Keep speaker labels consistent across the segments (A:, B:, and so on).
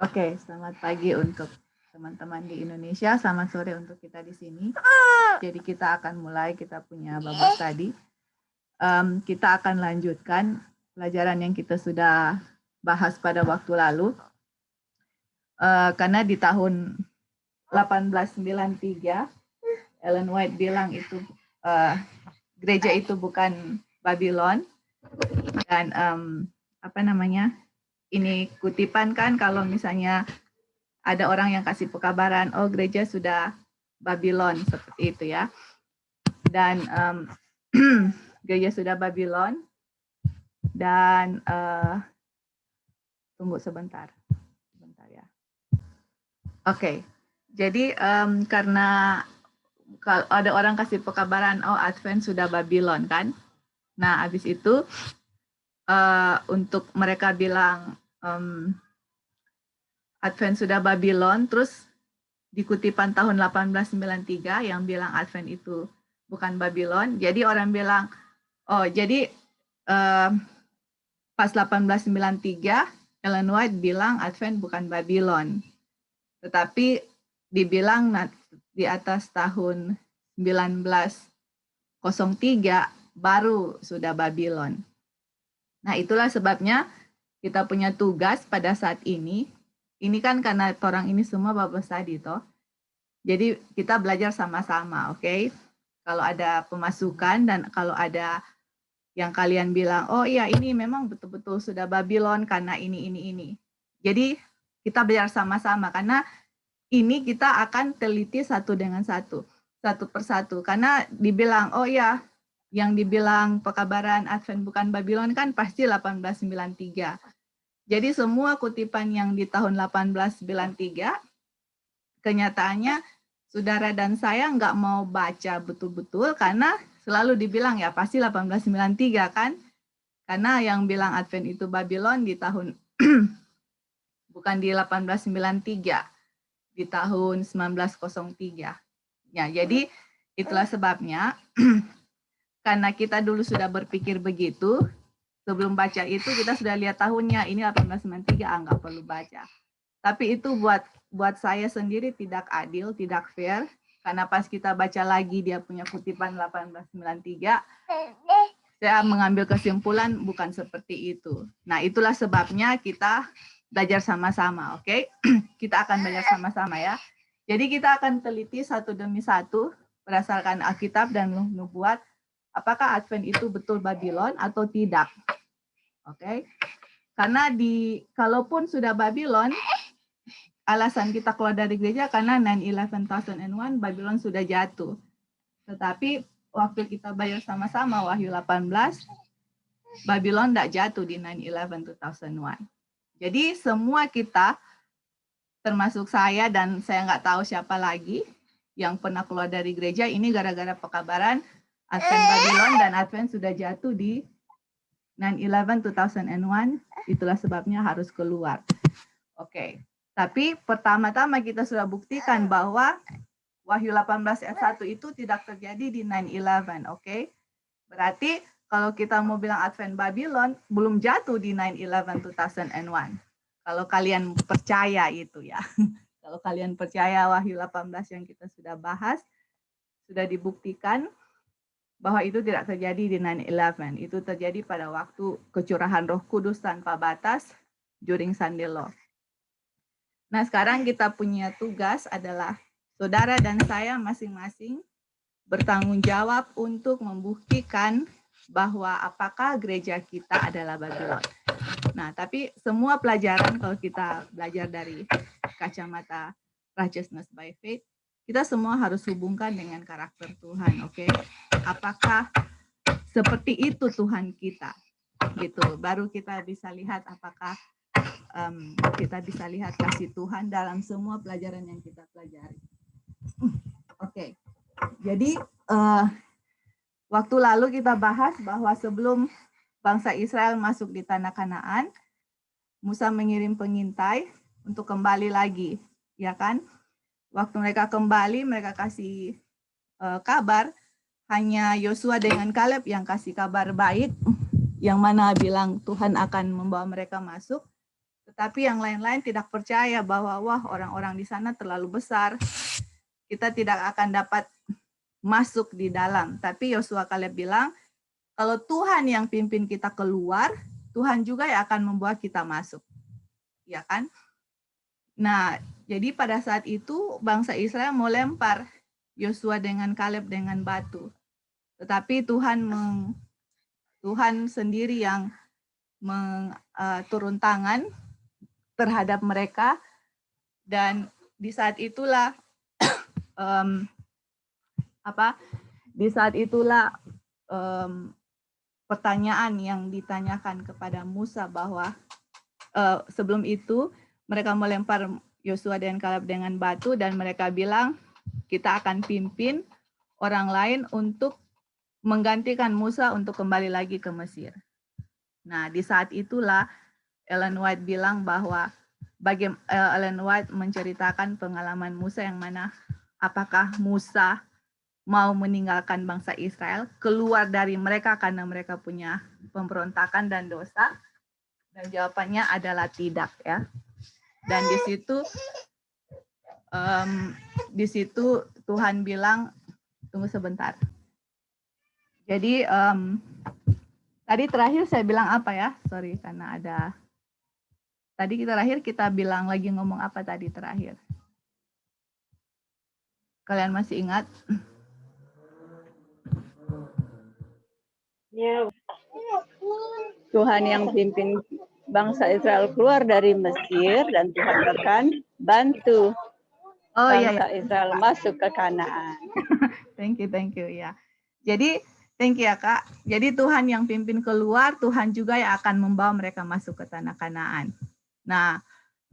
A: Oke, selamat pagi untuk teman-teman di Indonesia, selamat sore untuk kita di sini. Jadi kita akan mulai, kita punya Bible study. Kita akan lanjutkan pelajaran yang kita sudah bahas pada waktu lalu. Karena di tahun 1893, Ellen White bilang itu gereja itu bukan Babylon. Dan ini kutipan kan kalau misalnya ada orang yang kasih pekabaran, oh gereja sudah Babylon, seperti itu ya. Dan gereja sudah Babylon, dan tunggu sebentar ya. Oke, jadi karena kalau ada orang kasih pekabaran, oh Advent sudah Babylon kan. Nah, habis itu untuk mereka bilang Advent sudah Babylon, terus di kutipan tahun 1893 yang bilang Advent itu bukan Babylon. Jadi orang bilang, oh jadi pas 1893 Ellen White bilang Advent bukan Babylon. Tetapi dibilang di atas tahun 1903 baru sudah Babylon. Nah, itulah sebabnya kita punya tugas pada saat ini. Ini kan karena orang ini semua Bible study toh. Jadi kita belajar sama-sama, oke? Kalau ada pemasukan dan kalau ada yang kalian bilang, oh iya ini memang betul-betul sudah Babylon karena ini. Jadi kita belajar sama-sama karena ini kita akan teliti satu dengan satu persatu. Karena dibilang, oh iya yang dibilang pekabaran Advent bukan Babylon kan pasti 1893. Jadi semua kutipan yang di tahun 1893, kenyataannya saudara dan saya nggak mau baca betul-betul karena selalu dibilang ya pasti 1893 kan. Karena yang bilang Advent itu Babylon di tahun bukan di 1893, di tahun 1903. Ya, jadi itulah sebabnya karena kita dulu sudah berpikir begitu, sebelum baca itu kita sudah lihat tahunnya, ini 1893, nggak perlu baca. Tapi itu buat saya sendiri tidak adil, tidak fair, karena pas kita baca lagi dia punya kutipan 1893, saya mengambil kesimpulan bukan seperti itu. Nah, itulah sebabnya kita belajar sama-sama, oke? Kita akan belajar sama-sama ya. Jadi kita akan teliti satu demi satu berdasarkan Alkitab dan nubuat, apakah Advent itu betul Babylon atau tidak. Oke. Karena kalaupun sudah Babylon, alasan kita keluar dari gereja karena 9/11/2001 Babylon sudah jatuh. Tetapi waktu kita bayar sama-sama Wahyu 18, Babylon tidak jatuh di 9/11/2001. Jadi semua kita, termasuk saya dan saya nggak tahu siapa lagi yang pernah keluar dari gereja, ini gara-gara pekabaran Advent Babylon dan Advent sudah jatuh di 9/11/2001, itulah sebabnya harus keluar. Oke. Tapi pertama-tama kita sudah buktikan bahwa Wahyu 18 ayat 1 itu tidak terjadi di 9/11, oke? Berarti kalau kita mau bilang Advent Babylon belum jatuh di 9/11/2001. Kalau kalian percaya itu ya. Kalau kalian percaya Wahyu 18 yang kita sudah bahas sudah dibuktikan bahwa itu tidak terjadi di 9/11. Itu terjadi pada waktu kecurahan Roh Kudus tanpa batas during Sunday Law. Nah, sekarang kita punya tugas adalah saudara dan saya masing-masing bertanggung jawab untuk membuktikan bahwa apakah gereja kita adalah Babylon. Nah, tapi semua pelajaran kalau kita belajar dari kacamata righteousness by faith, kita semua harus hubungkan dengan karakter Tuhan, oke? Apakah seperti itu Tuhan kita, gitu. Baru kita bisa lihat apakah kita bisa lihat kasih Tuhan dalam semua pelajaran yang kita pelajari. Oke. Jadi waktu lalu kita bahas bahwa sebelum bangsa Israel masuk di tanah Kanaan, Musa mengirim pengintai untuk kembali lagi, ya kan? Waktu mereka kembali, mereka kasih kabar, hanya Yosua dengan Kaleb yang kasih kabar baik, yang mana bilang Tuhan akan membawa mereka masuk. Tetapi yang lain-lain tidak percaya bahwa wah orang-orang di sana terlalu besar, kita tidak akan dapat masuk di dalam. Tapi Yosua Kaleb bilang, kalau Tuhan yang pimpin kita keluar, Tuhan juga yang akan membawa kita masuk. Ya kan? Nah, jadi pada saat itu bangsa Israel mau lempar Yosua dengan Kaleb dengan batu. Tetapi Tuhan sendiri yang turun tangan terhadap mereka, dan di saat itulah pertanyaan yang ditanyakan kepada Musa bahwa sebelum itu mereka melempar Yosua dan Kaleb dengan batu dan mereka bilang kita akan pimpin orang lain untuk menggantikan Musa untuk kembali lagi ke Mesir. Nah, di saat itulah Ellen White bilang bahwa Ellen White menceritakan pengalaman Musa yang mana apakah Musa mau meninggalkan bangsa Israel, keluar dari mereka karena mereka punya pemberontakan dan dosa, dan jawabannya adalah tidak, ya. Dan di situ Tuhan bilang, tunggu sebentar. Jadi tadi terakhir saya bilang apa ya? Sorry karena ada. Tadi kita bilang lagi ngomong apa tadi terakhir? Kalian masih ingat?
B: Ya. Tuhan yang pimpin bangsa Israel keluar dari Mesir dan Tuhan akan bantu bangsa Israel masuk ke Kanaan.
A: Thank you ya. Jadi thank you ya Kak. Jadi Tuhan yang pimpin keluar, Tuhan juga yang akan membawa mereka masuk ke tanah Kanaan. Nah,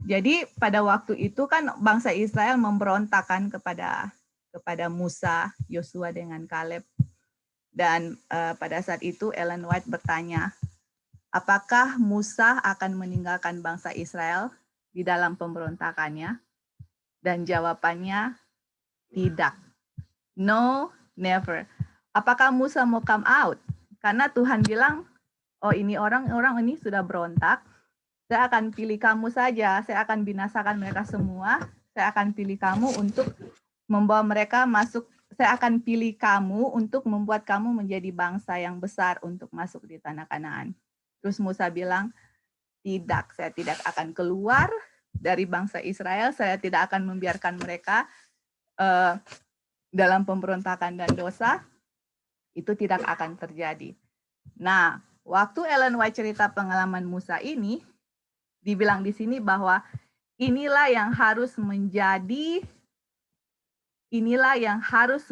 A: jadi pada waktu itu kan bangsa Israel memberontakkan kepada Musa, Yosua dengan Kaleb. Dan pada saat itu Ellen White bertanya, apakah Musa akan meninggalkan bangsa Israel di dalam pemberontakannya? Dan jawabannya tidak. No, never. Apakah Musa mau come out? Karena Tuhan bilang, oh ini orang-orang ini sudah berontak, saya akan pilih kamu saja, saya akan binasakan mereka semua, saya akan pilih kamu untuk membawa mereka masuk, saya akan pilih kamu untuk membuat kamu menjadi bangsa yang besar untuk masuk di tanah Kanaan. Terus Musa bilang, tidak, saya tidak akan keluar dari bangsa Israel, saya tidak akan membiarkan mereka dalam pemberontakan dan dosa, itu tidak akan terjadi. Nah, waktu Ellen White cerita pengalaman Musa ini, dibilang di sini bahwa inilah yang harus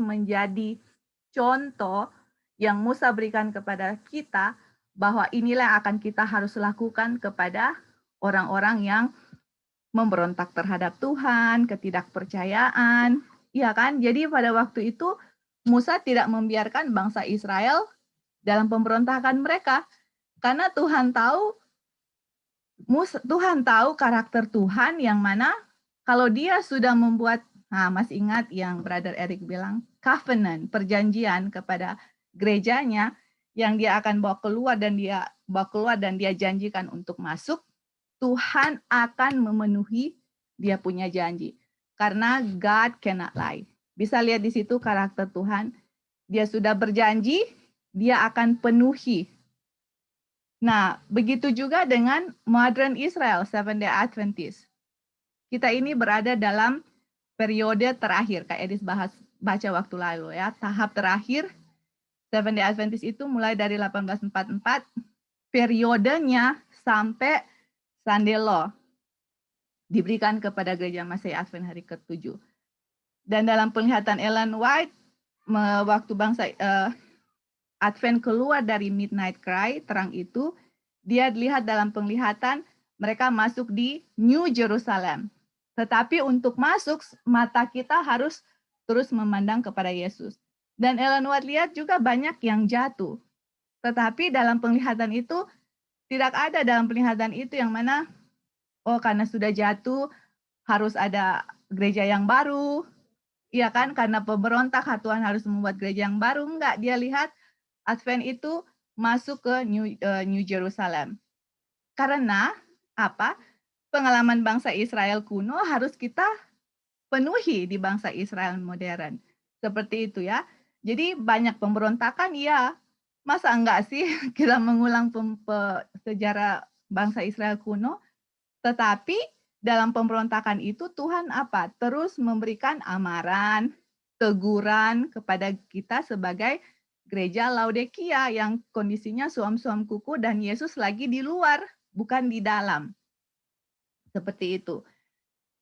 A: menjadi contoh yang Musa berikan kepada kita, bahwa inilah yang akan kita harus lakukan kepada orang-orang yang memberontak terhadap Tuhan, ketidakpercayaan, ya kan? Jadi pada waktu itu Musa tidak membiarkan bangsa Israel dalam pemberontakan mereka, karena Tuhan tahu karakter Tuhan yang mana kalau dia sudah membuat, masih ingat yang Brother Eric bilang, covenant, perjanjian kepada gerejanya yang dia akan bawa keluar dan dia janjikan untuk masuk, Tuhan akan memenuhi dia punya janji. Karena God cannot lie. Bisa lihat di situ karakter Tuhan. Dia sudah berjanji, dia akan penuhi. Nah, begitu juga dengan modern Israel, Seventh-day Adventist. Kita ini berada dalam periode terakhir, Kak Edis baca waktu lalu ya. Tahap terakhir, Seventh-day Adventist itu mulai dari 1844, periodenya sampai Sunday Law diberikan kepada Gereja Masehi Advent hari ke-7. Dan dalam penglihatan Ellen White, waktu bangsa Advent keluar dari Midnight Cry, terang itu, dia lihat dalam penglihatan mereka masuk di New Jerusalem. Tetapi untuk masuk, mata kita harus terus memandang kepada Yesus. Dan Ellen White lihat juga banyak yang jatuh. Tetapi dalam penglihatan itu, tidak ada dalam penglihatan itu yang mana, oh karena sudah jatuh, harus ada gereja yang baru, iya kan, karena pemberontak, Tuhan harus membuat gereja yang baru. Enggak, dia lihat Advent itu masuk ke New Jerusalem. Karena apa? pengalaman bangsa Israel kuno harus kita penuhi di bangsa Israel modern. Seperti itu ya. Jadi banyak pemberontakan, ya. Masa enggak sih kita mengulang sejarah bangsa Israel kuno? Tetapi dalam pemberontakan itu Tuhan apa? Terus memberikan amaran, teguran kepada kita sebagai gereja Laodikia yang kondisinya suam-suam kuku dan Yesus lagi di luar, bukan di dalam. Seperti itu.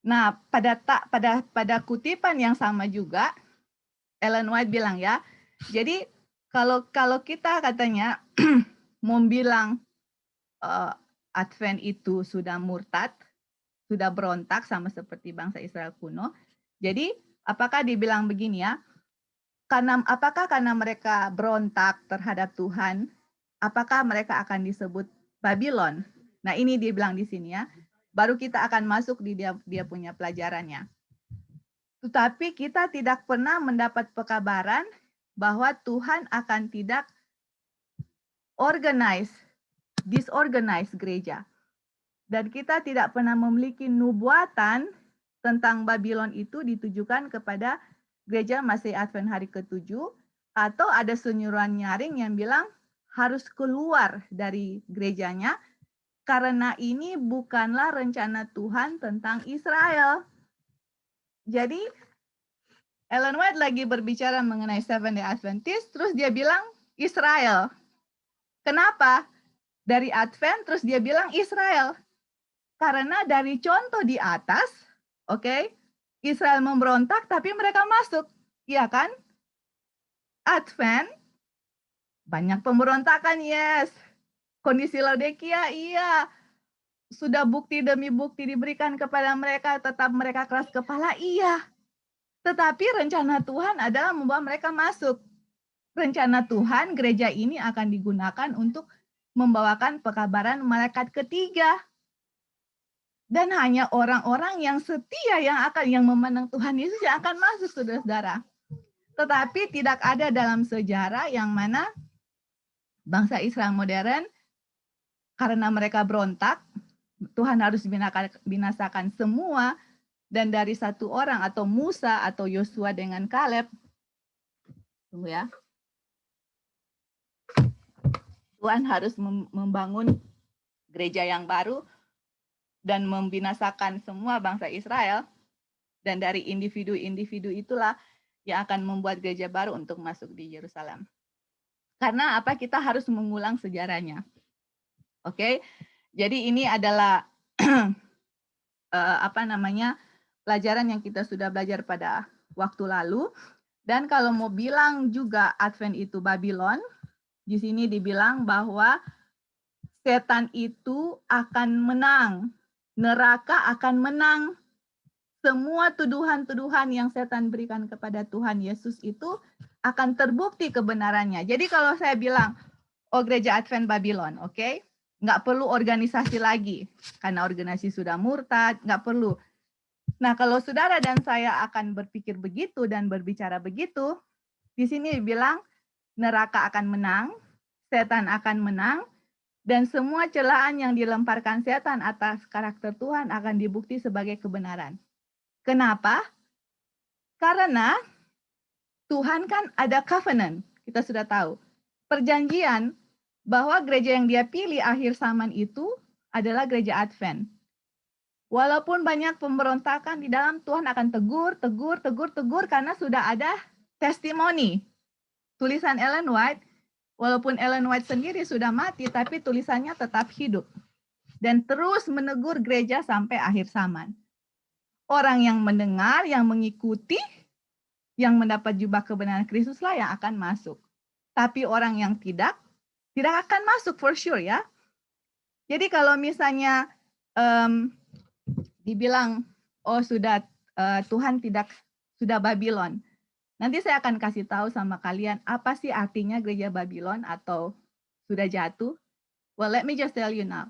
A: Nah, pada kutipan yang sama juga Ellen White bilang ya. Jadi kalau kita katanya mau bilang Advent itu sudah murtad, sudah berontak sama seperti bangsa Israel kuno. Jadi apakah dibilang begini ya? Apakah karena mereka berontak terhadap Tuhan, apakah mereka akan disebut Babylon? Nah, ini dibilang di sini ya. Baru kita akan masuk di dia punya pelajarannya. Tetapi kita tidak pernah mendapat pekabaran bahwa Tuhan akan tidak disorganize gereja. Dan kita tidak pernah memiliki nubuatan tentang Babylon itu ditujukan kepada gereja Masih Advent hari ke-7, atau ada senyuruhan nyaring yang bilang harus keluar dari gerejanya karena ini bukanlah rencana Tuhan tentang Israel. Jadi Ellen White lagi berbicara mengenai Seventh-day Adventist, terus dia bilang Israel. Kenapa? Dari Advent terus dia bilang Israel. Karena dari contoh di atas, oke, Israel memberontak tapi mereka masuk, iya kan? Advent banyak pemberontakan, yes. Kondisi Laodikia, iya. Sudah bukti demi bukti diberikan kepada mereka, tetap mereka keras kepala, iya. Tetapi rencana Tuhan adalah membawa mereka masuk. Rencana Tuhan, gereja ini akan digunakan untuk membawakan pekabaran malaikat ketiga. Dan hanya orang-orang yang setia yang memandang Tuhan Yesus yang akan masuk, saudara-saudara. Tetapi tidak ada dalam sejarah yang mana bangsa Israel modern karena mereka berontak, Tuhan harus binasakan semua, dan dari satu orang atau Musa atau Yosua dengan Kaleb, tunggu ya, Tuhan harus membangun gereja yang baru dan membinasakan semua bangsa Israel, dan dari individu-individu itulah yang akan membuat gereja baru untuk masuk di Yerusalem. Karena apa? Kita harus mengulang sejarahnya. Oke, jadi ini adalah pelajaran yang kita sudah belajar pada waktu lalu. Dan kalau mau bilang juga Advent itu Babylon, di sini dibilang bahwa setan itu akan menang, neraka akan menang. Semua tuduhan-tuduhan yang setan berikan kepada Tuhan Yesus itu akan terbukti kebenarannya. Jadi kalau saya bilang, oh gereja Advent Babylon, oke? Nggak perlu organisasi lagi, karena organisasi sudah murtad, nggak perlu. Nah, kalau saudara dan saya akan berpikir begitu dan berbicara begitu, di sini bilang neraka akan menang, setan akan menang, dan semua celaan yang dilemparkan setan atas karakter Tuhan akan dibukti sebagai kebenaran. Kenapa? Karena Tuhan kan ada covenant, kita sudah tahu. Perjanjian bahwa gereja yang dia pilih akhir zaman itu adalah gereja Advent. Walaupun banyak pemberontakan di dalam, Tuhan akan tegur karena sudah ada testimoni. Tulisan Ellen White, walaupun Ellen White sendiri sudah mati, tapi tulisannya tetap hidup. Dan terus menegur gereja sampai akhir zaman. Orang yang mendengar, yang mengikuti, yang mendapat jubah kebenaran Kristuslah yang akan masuk. Tapi orang yang tidak akan masuk for sure ya. Jadi kalau misalnya dibilang, oh sudah Tuhan sudah Babylon. Nanti saya akan kasih tahu sama kalian apa sih artinya gereja Babylon atau sudah jatuh. Well, let me just tell you now.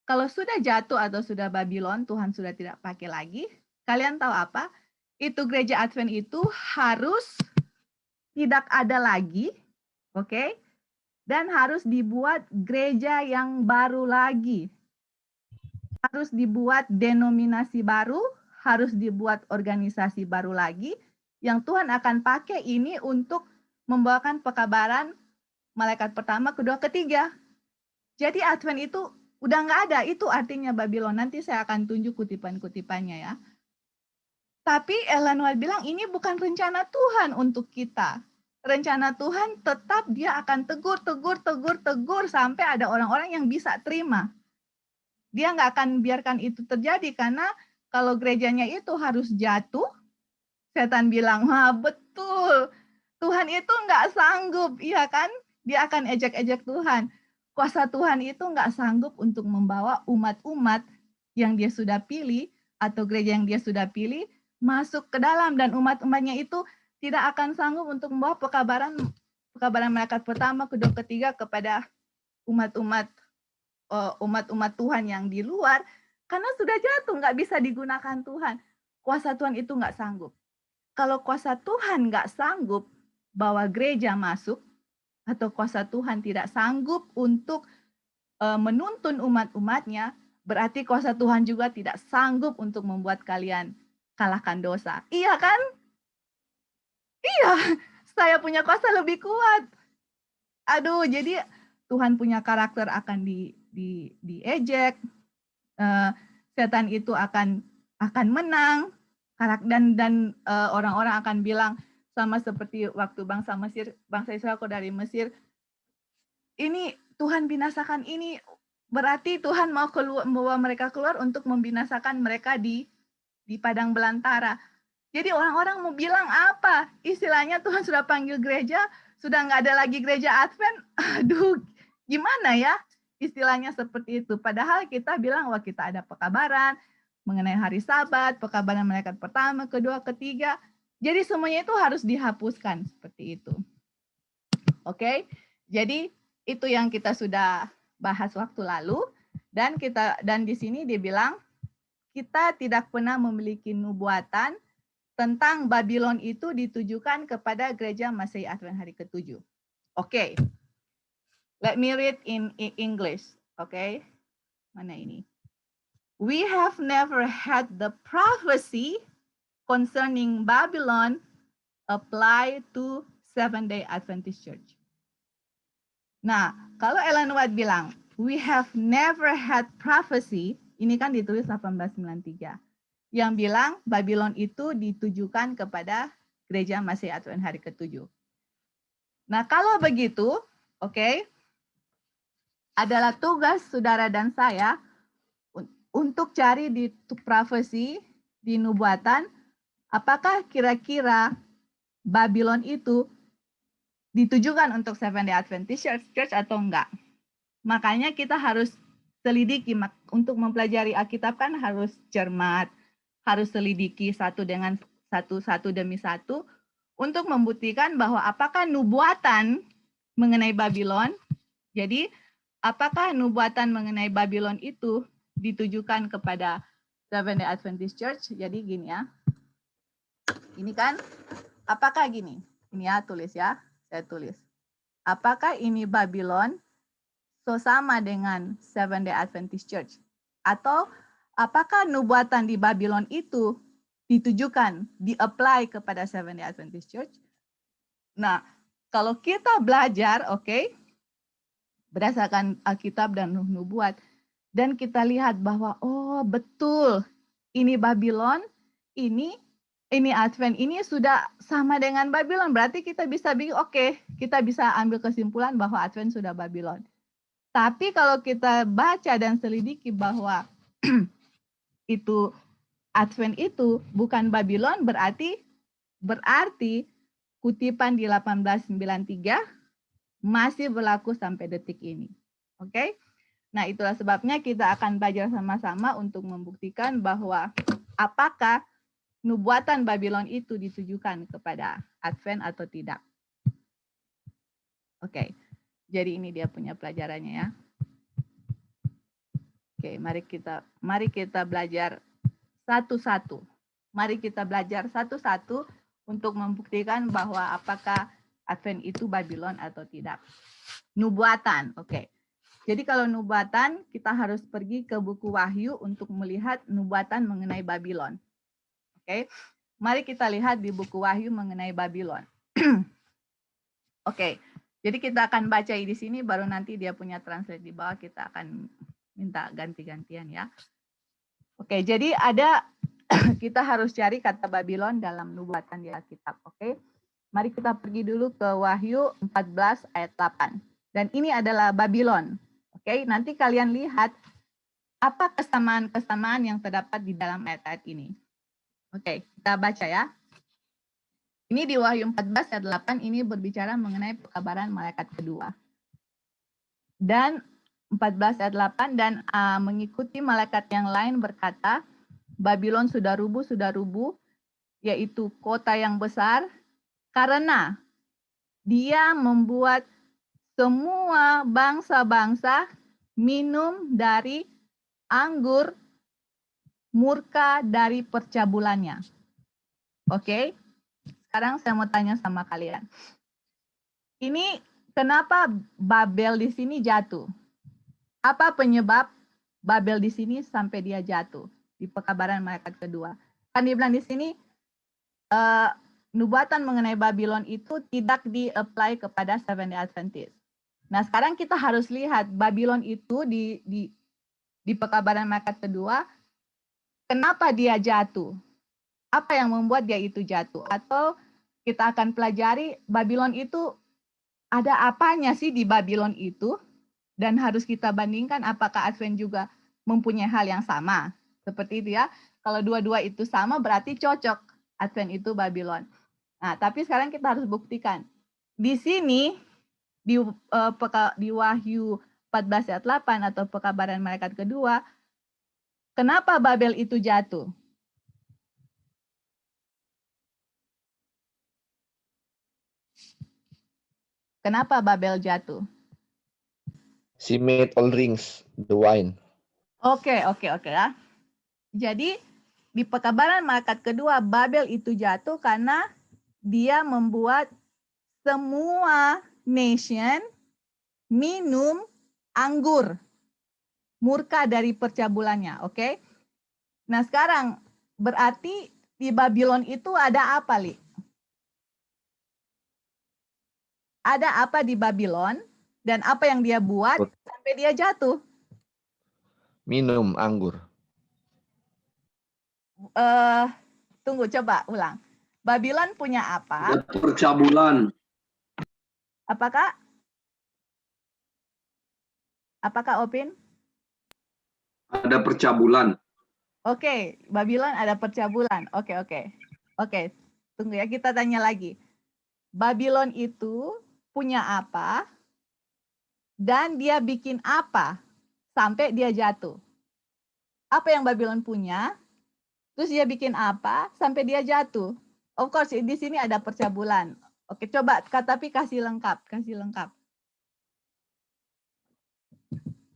A: Kalau sudah jatuh atau sudah Babylon, Tuhan sudah tidak pakai lagi. Kalian tahu apa? Itu gereja Advent itu harus tidak ada lagi, oke? Dan harus dibuat gereja yang baru lagi. harus dibuat denominasi baru, harus dibuat organisasi baru lagi, yang Tuhan akan pakai ini untuk membawakan pekabaran malaikat pertama, kedua, ketiga. Jadi Advent itu udah nggak ada, itu artinya Babylon. Nanti saya akan tunjuk kutipan-kutipannya ya. Tapi Ellen White bilang ini bukan rencana Tuhan untuk kita. Rencana Tuhan tetap dia akan tegur sampai ada orang-orang yang bisa terima. Dia nggak akan biarkan itu terjadi karena kalau gerejanya itu harus jatuh, setan bilang, wah betul, Tuhan itu nggak sanggup, iya kan? Dia akan ejek-ejek Tuhan. Kuasa Tuhan itu nggak sanggup untuk membawa umat-umat yang dia sudah pilih atau gereja yang dia sudah pilih masuk ke dalam, dan umat-umatnya itu tidak akan sanggup untuk membawa pekabaran malaikat pertama, kedua, ketiga kepada umat-umat Tuhan yang di luar, karena sudah jatuh, nggak bisa digunakan Tuhan. Kuasa Tuhan itu nggak sanggup. Kalau kuasa Tuhan nggak sanggup bawa gereja masuk, atau kuasa Tuhan tidak sanggup untuk menuntun umat-umatnya, berarti kuasa Tuhan juga tidak sanggup untuk membuat kalian kalahkan dosa. Iya kan? Iya, saya punya kuasa lebih kuat. Aduh, jadi Tuhan punya karakter akan diejek, setan itu akan menang, dan orang-orang akan bilang sama seperti waktu bangsa Israel dari Mesir, ini Tuhan binasakan ini, berarti Tuhan mau membawa mereka keluar untuk membinasakan mereka di padang belantara. Jadi orang-orang mau bilang apa? Istilahnya Tuhan sudah panggil gereja, sudah nggak ada lagi gereja Advent. Aduh, gimana ya? Istilahnya seperti itu. Padahal kita bilang, wah kita ada pekabaran mengenai hari Sabat, pekabaran malaikat pertama, kedua, ketiga. Jadi semuanya itu harus dihapuskan seperti itu. Oke, jadi itu yang kita sudah bahas waktu lalu, dan di sini dia bilang kita tidak pernah memiliki nubuatan tentang Babylon itu ditujukan kepada gereja Masehi Advent hari ke-7. Oke. Let me read in English. Okay. Mana ini? We have never had the prophecy concerning Babylon apply to Seventh-day Adventist Church. Nah, kalau Ellen White bilang, we have never had prophecy, ini kan ditulis 1893. Yang bilang Babylon itu ditujukan kepada gereja Masehi Advent hari ke-7. Nah, kalau begitu, oke, adalah tugas saudara dan saya untuk cari di profesi, di nubuatan, apakah kira-kira Babylon itu ditujukan untuk Seventh-day Adventist Church atau enggak. Makanya kita harus selidiki, untuk mempelajari Alkitab kan harus cermat, harus selidiki satu demi satu, untuk membuktikan bahwa apakah nubuatan mengenai Babylon, jadi apakah nubuatan mengenai Babylon itu ditujukan kepada Seventh-day Adventist Church. Jadi gini ya, ini kan, apakah gini, ini ya tulis ya, saya tulis. Apakah ini Babylon sama dengan Seventh-day Adventist Church? Atau apakah nubuatan di Babylon itu ditujukan, di-apply kepada Seventh-day Adventist Church? Nah, kalau kita belajar, oke, berdasarkan Alkitab dan nubuat, dan kita lihat bahwa, oh betul, ini Babylon, ini Advent, ini sudah sama dengan Babylon, berarti kita bisa bilang, oke, kita bisa ambil kesimpulan bahwa Advent sudah Babylon. Tapi kalau kita baca dan selidiki bahwa itu Advent itu bukan Babylon, berarti kutipan di 1893 masih berlaku sampai detik ini. Oke? Nah, itulah sebabnya kita akan belajar sama-sama untuk membuktikan bahwa apakah nubuatan Babylon itu ditujukan kepada Advent atau tidak. Oke. Jadi ini dia punya pelajarannya ya. Oke, mari kita belajar satu-satu. Mari kita belajar satu-satu untuk membuktikan bahwa apakah Advent itu Babylon atau tidak. Nubuatan, oke. Jadi kalau nubatan, kita harus pergi ke buku Wahyu untuk melihat nubatan mengenai Babylon. Oke, mari kita lihat di buku Wahyu mengenai Babylon. Oke, jadi kita akan baca di sini, baru nanti dia punya translate di bawah, kita akan minta ganti-gantian ya. Oke, jadi ada kita harus cari kata Babylon dalam nubatan di Alkitab. Oke, mari kita pergi dulu ke Wahyu 14 ayat 8. Dan ini adalah Babylon. Oke, nanti kalian lihat apa kesamaan-kesamaan yang terdapat di dalam ayat-ayat ini. Oke, kita baca ya. Ini di Wahyu 14 ayat 8 ini berbicara mengenai pekabaran malaikat kedua. Dan 14 ayat 8 dan mengikuti malaikat yang lain berkata, Babylon sudah rubuh, yaitu kota yang besar, karena dia membuat semua bangsa-bangsa minum dari anggur murka dari percabulannya. Oke, sekarang saya mau tanya sama kalian. Ini kenapa Babel di sini jatuh? Apa penyebab Babel di sini sampai dia jatuh di pekabaran malaikat kedua? Kan dibilang di sini nubatan mengenai Babylon itu tidak di-apply kepada Seventh-day Adventist. Nah, sekarang kita harus lihat Babylon itu di pekabaran malaikat kedua, kenapa dia jatuh? Apa yang membuat dia itu jatuh? Atau kita akan pelajari Babylon itu ada apanya sih di Babylon itu? Dan harus kita bandingkan apakah Advent juga mempunyai hal yang sama. Seperti itu ya. Kalau dua-dua itu sama berarti cocok Advent itu Babylon. Nah, tapi sekarang kita harus buktikan. Di sini di Wahyu 14 ayat 8 atau pekabaran malaikat kedua, kenapa Babel itu jatuh? Kenapa Babel jatuh?
C: She made all drinks the wine.
A: Oke ya. Jadi di pekabaran malaikat kedua Babel itu jatuh karena dia membuat semua nation minum anggur murka dari percabulannya, oke? Nah, sekarang berarti di Babylon itu ada apa, Li? Ada apa di Babylon dan apa yang dia buat sampai dia jatuh?
C: Minum anggur.
A: Tunggu, coba ulang. Babylon punya apa?
D: Ada percabulan.
A: Apakah Opin?
D: Ada percabulan.
A: Oke, Babylon ada percabulan. Oke. Tunggu ya, kita tanya lagi. Babylon itu punya apa? Dan dia bikin apa sampai dia jatuh? Apa yang Babylon punya? Terus dia bikin apa sampai dia jatuh? Of course, di sini ada percabulan. Oke, coba tapi kasih lengkap.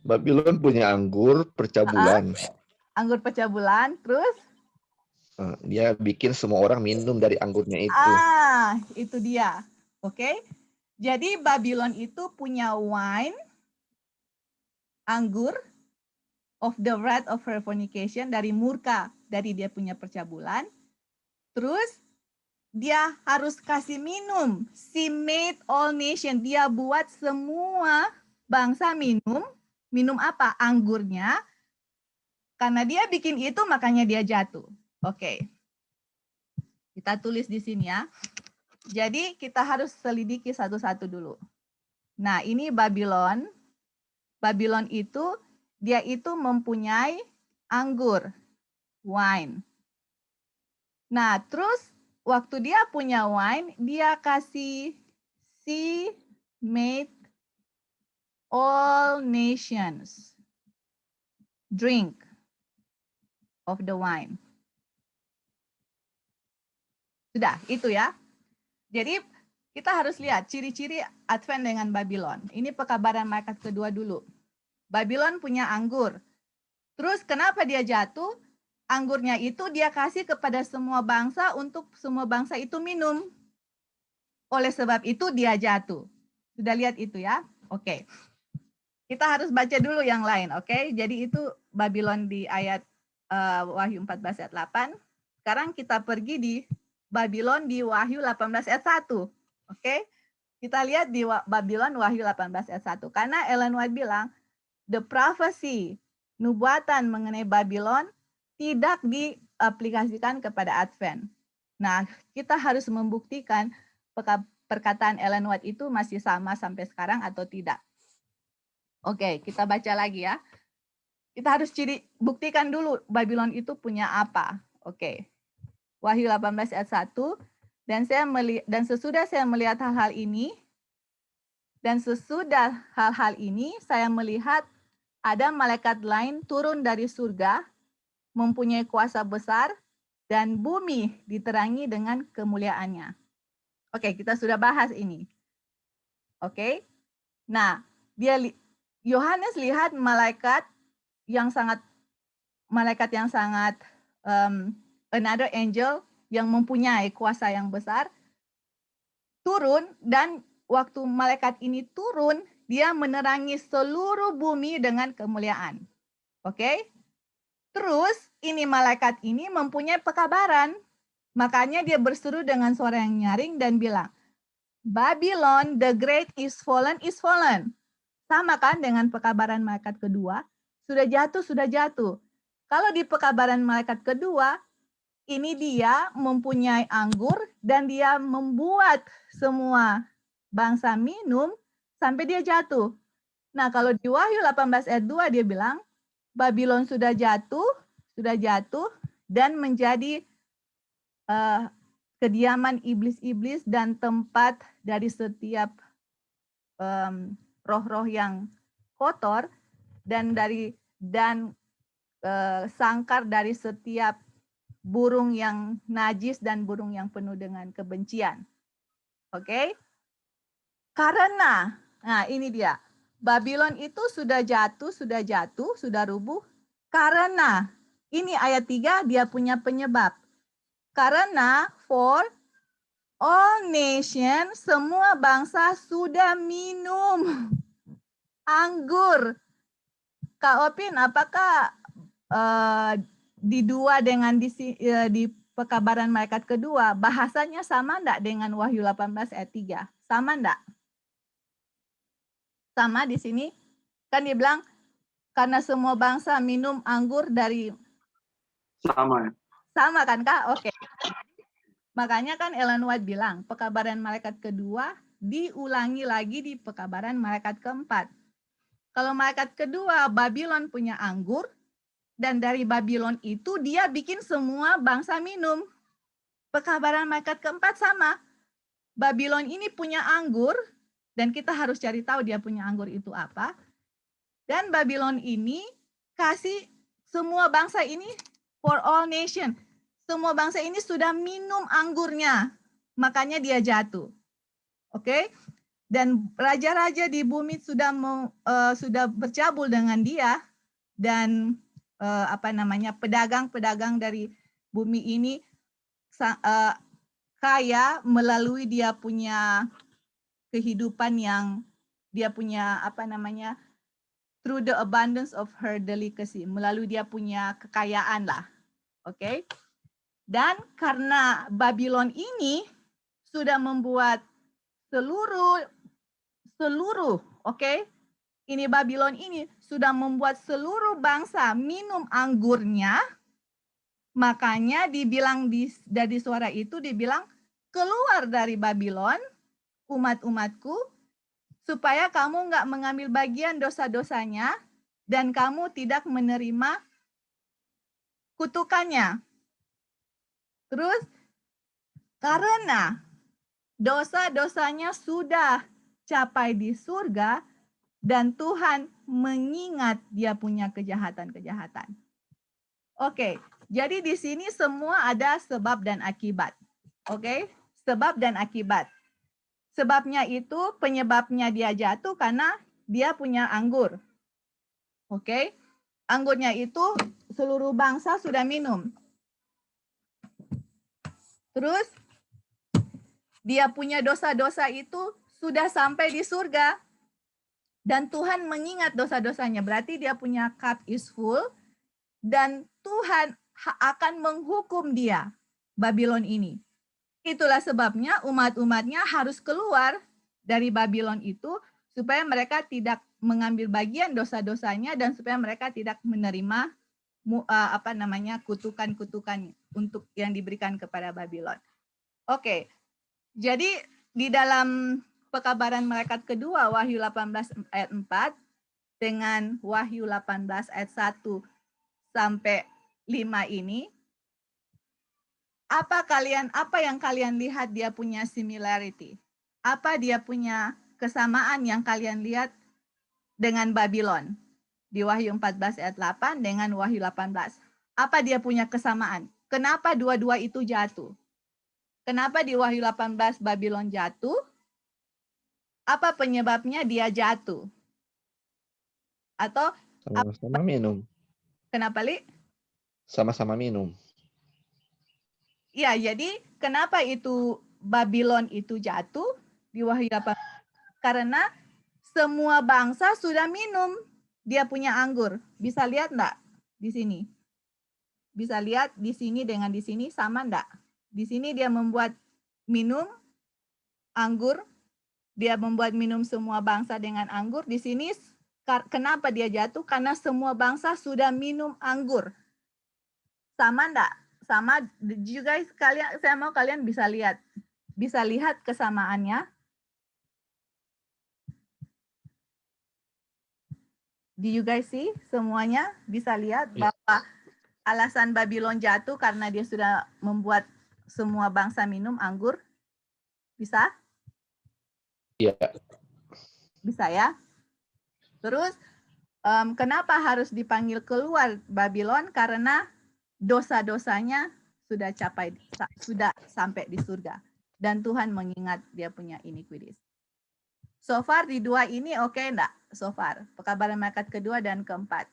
C: Babylon punya anggur percabulan.
A: Anggur percabulan, terus?
C: Dia bikin semua orang minum dari anggurnya itu.
A: Itu dia. Oke. Jadi Babylon itu punya wine, anggur, of the wrath of her fornication, dari murka, dari dia punya percabulan. Terus dia harus kasih minum. She made all nation. Dia buat semua bangsa minum. Minum apa? Anggurnya. Karena dia bikin itu, makanya dia jatuh. Oke. Kita tulis di sini ya. Jadi kita harus selidiki satu-satu dulu. Nah, ini Babylon. Babylon itu, dia itu mempunyai anggur, wine. Nah, terus waktu dia punya wine, dia kasih she made all nations drink of the wine. Sudah, itu ya. Jadi kita harus lihat ciri-ciri Advent dengan Babylon. Ini pekabaran malaikat kedua dulu. Babylon punya anggur. Terus kenapa dia jatuh? Anggurnya itu dia kasih kepada semua bangsa untuk semua bangsa itu minum. Oleh sebab itu dia jatuh. Sudah lihat itu ya? Oke. Kita harus baca dulu yang lain, oke? Jadi itu Babylon di ayat Wahyu 14 ayat 8. Sekarang kita pergi di Babylon di Wahyu 18 ayat 1. Oke? Kita lihat di Babylon Wahyu 18 ayat 1. Karena Ellen White bilang, the prophecy, nubuatan mengenai Babylon tidak diaplikasikan kepada Advent. Nah, kita harus membuktikan perkataan Ellen White itu masih sama sampai sekarang atau tidak. Oke, kita baca lagi ya. Kita harus buktikan dulu Babylon itu punya apa. Oke. Wahyu 18 ayat 1. Dan sesudah saya melihat hal-hal ini, saya melihat ada malaikat lain turun dari surga, mempunyai kuasa besar, dan bumi diterangi dengan kemuliaannya. Oke, kita sudah bahas ini. Oke. Nah, Yohanes lihat malaikat yang sangat another angel yang mempunyai kuasa yang besar turun, dan waktu malaikat ini turun, dia menerangi seluruh bumi dengan kemuliaan. Oke? Terus ini malaikat ini mempunyai pekabaran. Makanya dia berseru dengan suara yang nyaring dan bilang, Babylon the Great is fallen, is fallen. Sama kan dengan pekabaran malaikat kedua? Sudah jatuh, sudah jatuh. Kalau di pekabaran malaikat kedua, ini dia mempunyai anggur dan dia membuat semua bangsa minum sampai dia jatuh. Nah, kalau di Wahyu 18 ayat 2 dia bilang, Babylon sudah jatuh dan menjadi kediaman iblis-iblis dan tempat dari setiap roh-roh yang kotor dan sangkar dari setiap burung yang najis dan burung yang penuh dengan kebencian. Oke? Karena, nah ini dia, Babylon itu sudah jatuh, sudah rubuh. Karena, ini ayat 3 dia punya penyebab. Karena for all nation, semua bangsa sudah minum anggur. Kak Opin, apakah di 2 dengan di pekabaran malaikat kedua, bahasanya sama enggak dengan Wahyu 18 ayat 3? Sama enggak? Sama di sini. Kan dia bilang, karena semua bangsa minum anggur dari...
D: Sama.
A: Sama kan Kak? Oke. Makanya kan Ellen White bilang, pekabaran malaikat kedua diulangi lagi di pekabaran malaikat keempat. Kalau malaikat kedua, Babylon punya anggur, dan dari Babylon itu dia bikin semua bangsa minum. Pekabaran malaikat keempat sama. Babylon ini punya anggur, dan kita harus cari tahu dia punya anggur itu apa. Dan Babylon ini kasih semua bangsa ini for all nation. Semua bangsa ini sudah minum anggurnya, makanya dia jatuh. Oke? Dan raja-raja di bumi sudah bercabul dengan dia, dan pedagang-pedagang dari bumi ini kaya melalui dia punya kehidupan yang dia punya through the abundance of her delicacy, melalui dia punya kekayaan lah. Oke? Dan karena Babylon ini sudah membuat seluruh ini Babylon ini sudah membuat seluruh bangsa minum anggurnya, makanya dibilang dari suara itu dibilang, keluar dari Babylon, umat-umatku, supaya kamu nggak mengambil bagian dosa-dosanya dan kamu tidak menerima kutukannya. Terus, karena dosa-dosanya sudah capai di surga, dan Tuhan mengingat dia punya kejahatan-kejahatan. Oke, jadi di sini semua ada sebab dan akibat. Oke, sebab dan akibat. Sebabnya itu, penyebabnya dia jatuh karena dia punya anggur. Oke, anggurnya itu seluruh bangsa sudah minum. Terus, dia punya dosa-dosa itu sudah sampai di surga. Dan Tuhan mengingat dosa-dosanya. Berarti dia punya cup is full. Dan Tuhan akan menghukum dia, Babylon ini. Itulah sebabnya umat-umatnya harus keluar dari Babylon itu supaya mereka tidak mengambil bagian dosa-dosanya dan supaya mereka tidak menerima kutukan-kutukan untuk yang diberikan kepada Babylon. Oke. Jadi di dalam pekabaran malaikat kedua Wahyu 18 ayat 4 dengan Wahyu 18 ayat 1 sampai 5 ini, apa yang kalian lihat dia punya similarity? Apa dia punya kesamaan yang kalian lihat dengan Babylon? Di Wahyu 14 ayat 8 dengan Wahyu 18. Apa dia punya kesamaan? Kenapa dua-dua itu jatuh? Kenapa di Wahyu 18 Babylon jatuh? Apa penyebabnya dia jatuh? Atau
C: Sama-sama minum.
A: kenapa, Li?
C: Sama-sama minum.
A: Ya, jadi kenapa itu Babylon itu jatuh di Wahyu 18? Karena semua bangsa sudah minum. Dia punya anggur. Bisa lihat enggak di sini? Bisa lihat di sini dengan di sini sama enggak? Di sini dia membuat minum anggur. Dia membuat minum semua bangsa dengan anggur. Di sini kenapa dia jatuh? Karena semua bangsa sudah minum anggur. Sama enggak? Sama juga kalian, saya mau kalian bisa lihat kesamaannya. Do you guys see? Semuanya bisa lihat bahwa alasan Babylon jatuh karena dia sudah membuat semua bangsa minum anggur. Bisa?
C: Iya.
A: Bisa ya? Terus kenapa harus dipanggil keluar Babylon? Karena dosa-dosanya sudah sampai di surga. Dan Tuhan mengingat dia punya iniquities. So far di dua ini oke enggak? So far. Pekabaran malaikat kedua dan keempat.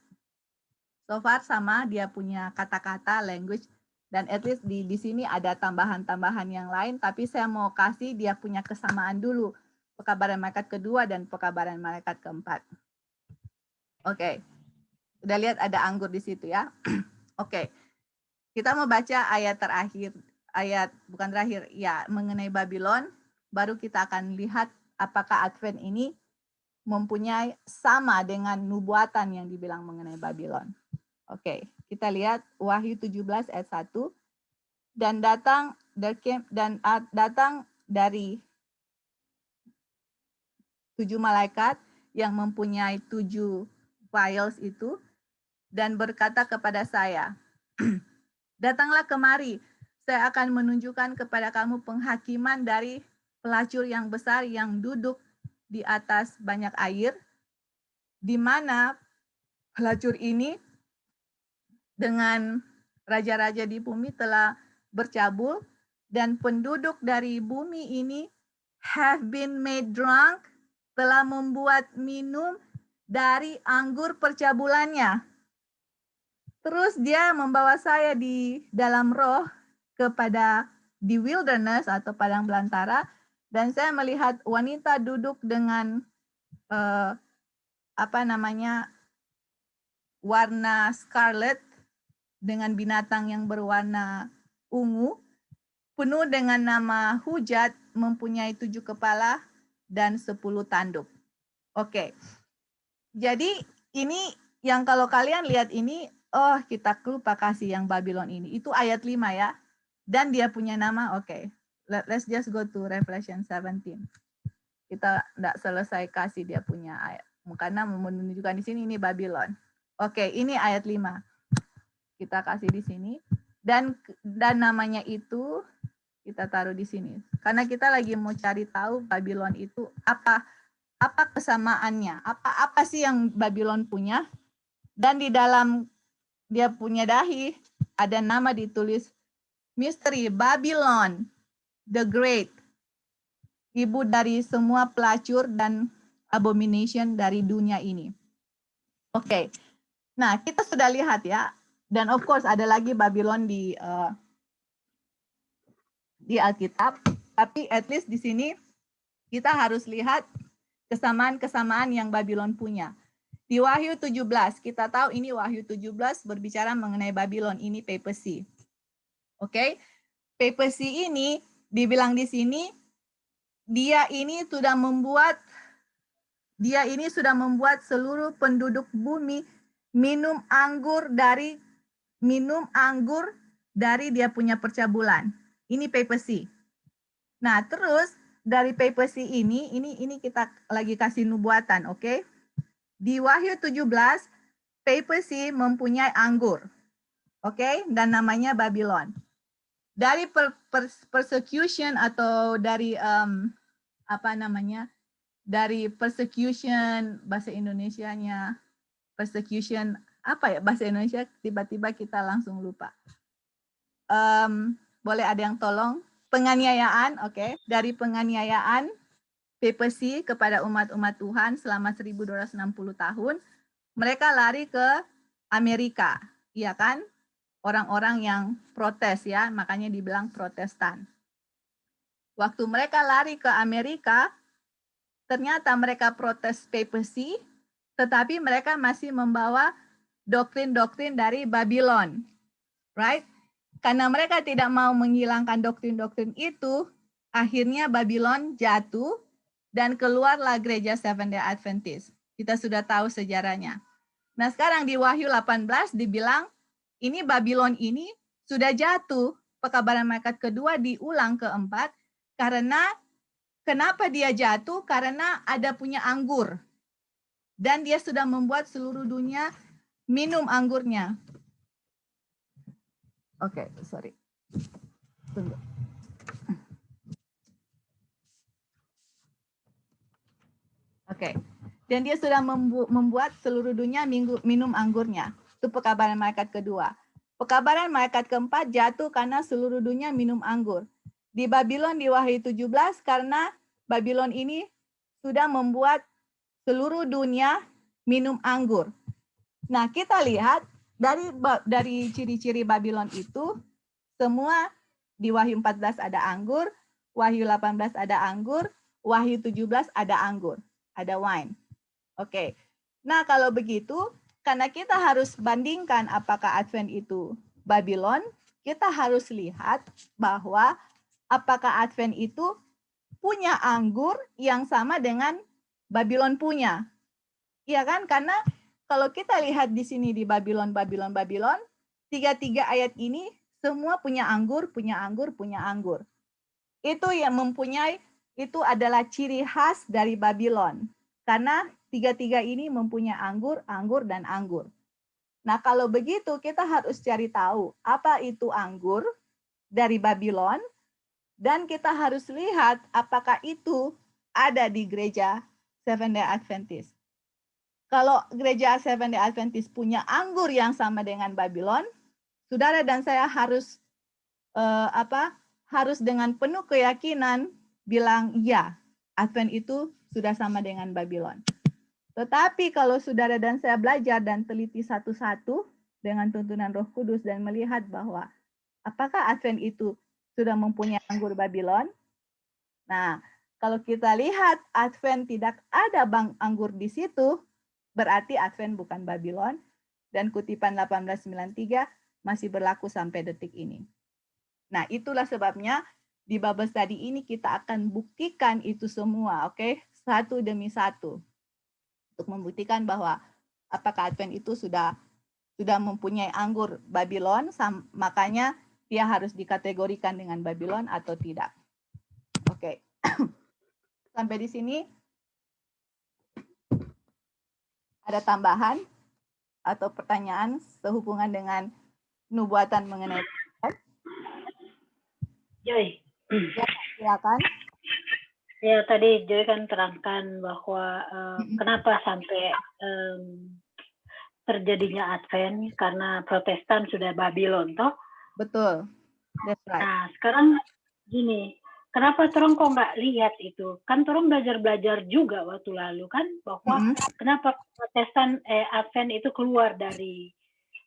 A: So far sama, dia punya kata-kata, language. Dan at least di sini ada tambahan-tambahan yang lain. Tapi saya mau kasih dia punya kesamaan dulu. Pekabaran malaikat kedua dan pekabaran malaikat keempat. Oke. Udah lihat ada anggur di situ ya. Oke. Kita mau baca ayat terakhir. Bukan terakhir. Ya, mengenai Babylon. Baru kita akan lihat apakah Advent ini mempunyai sama dengan nubuatan yang dibilang mengenai Babylon. Oke, kita lihat Wahyu 17 ayat 1. Dan datang dari 7 malaikat yang mempunyai 7 vials itu dan berkata kepada saya, datanglah kemari, saya akan menunjukkan kepada kamu penghakiman dari pelacur yang besar yang duduk di atas banyak air, di mana pelacur ini dengan raja-raja di bumi telah bercabul, dan penduduk dari bumi ini have been made drunk, telah membuat minum dari anggur percabulannya. Terus dia membawa saya di dalam roh kepada di wilderness atau padang belantara, dan saya melihat wanita duduk dengan warna scarlet dengan binatang yang berwarna ungu, penuh dengan nama hujat, mempunyai 7 kepala dan 10 tanduk. Oke. Jadi ini yang kalau kalian lihat ini, kita lupa kasih yang Babylon ini. Itu ayat 5 ya. Dan dia punya nama, oke. Let's just go to Revelation 17. Kita enggak selesai kasih dia punya ayat. Karena menunjukkan di sini ini Babylon. Oke, ini ayat 5. Kita kasih di sini. Dan namanya itu kita taruh di sini. Karena kita lagi mau cari tahu Babylon itu apa kesamaannya. Apa sih yang Babylon punya? Dan di dalam dia punya dahi ada nama ditulis Misteri Babylon the Great, ibu dari semua pelacur dan abomination dari dunia ini. Oke. Nah, kita sudah lihat ya. Dan of course ada lagi Babylon di Alkitab, tapi at least di sini kita harus lihat kesamaan-kesamaan yang Babylon punya. Di Wahyu 17, kita tahu ini Wahyu 17 berbicara mengenai Babylon, ini papacy. Oke, papacy ini dibilang di sini, dia ini sudah membuat seluruh penduduk bumi minum anggur dari dia punya percabulan. Ini papacy. Nah, terus dari papacy ini kita lagi kasih nubuatan, oke? Di Wahyu 17, papacy mempunyai anggur. Oke, dan namanya Babylon. Dari persecution atau dari dari persecution, bahasa Indonesianya persecution apa ya bahasa Indonesia, tiba-tiba kita langsung lupa. Boleh ada yang tolong? Penganiayaan, oke. Dari penganiayaan papacy kepada umat-umat Tuhan selama 1260 tahun, mereka lari ke Amerika, iya kan? Orang-orang yang protes ya, makanya dibilang Protestan. Waktu mereka lari ke Amerika, ternyata mereka protes papacy, tetapi mereka masih membawa doktrin-doktrin dari Babylon. Right? Karena mereka tidak mau menghilangkan doktrin-doktrin itu, akhirnya Babylon jatuh dan keluarlah gereja Seventh-day Adventist. Kita sudah tahu sejarahnya. Nah, sekarang di Wahyu 18 dibilang ini Babylon ini sudah jatuh. Pekabaran malaikat kedua diulang keempat karena kenapa dia jatuh? Karena ada punya anggur. Dan dia sudah membuat seluruh dunia minum anggurnya. Oke, sorry. Tunggu. Oke. Dan dia sudah membuat seluruh dunia minum anggurnya. Itu pekabaran malaikat kedua. Pekabaran malaikat keempat jatuh karena seluruh dunia minum anggur. Di Babylon di Wahyu 17 karena Babylon ini sudah membuat seluruh dunia minum anggur. Nah, kita lihat dari ciri-ciri Babylon itu semua di Wahyu 14 ada anggur, Wahyu 18 ada anggur, Wahyu 17 ada anggur, ada wine. Oke. Nah, kalau begitu, karena kita harus bandingkan apakah Advent itu Babylon, kita harus lihat bahwa apakah Advent itu punya anggur yang sama dengan Babylon punya. Iya kan? Karena kalau kita lihat di sini di Babylon, tiga ayat ini semua punya anggur. Itu yang mempunyai, itu adalah ciri khas dari Babylon. Karena tiga ini mempunyai anggur, dan anggur. Nah, kalau begitu kita harus cari tahu apa itu anggur dari Babylon, dan kita harus lihat apakah itu ada di gereja Seventh-day Adventist. Kalau gereja Seventh-day Adventist punya anggur yang sama dengan Babylon, saudara dan saya harus harus dengan penuh keyakinan bilang ya, Advent itu sudah sama dengan Babylon. Tetapi kalau saudara dan saya belajar dan teliti satu-satu dengan tuntunan Roh Kudus dan melihat bahwa apakah Advent itu sudah mempunyai anggur Babylon? Nah, kalau kita lihat Advent tidak ada anggur di situ, berarti Advent bukan Babylon, dan kutipan 1893 masih berlaku sampai detik ini. Nah, itulah sebabnya di Bible Study ini kita akan buktikan itu semua, oke? Satu demi satu. Untuk membuktikan bahwa apakah Advent itu sudah mempunyai anggur Babylon, makanya dia harus dikategorikan dengan Babylon atau tidak. Oke. Sampai di sini ada tambahan atau pertanyaan sehubungan dengan nubuatan mengenai
E: Joy.
A: Ya, silakan.
E: Ya, tadi Joy kan terangkan bahwa kenapa sampai terjadinya Advent karena Protestan sudah Babylon, toh?
A: Betul. That's right.
E: Nah, sekarang gini, kenapa Torong kok nggak lihat itu? Kan Torong belajar juga waktu lalu kan, bahwa kenapa Protestan Advent itu keluar dari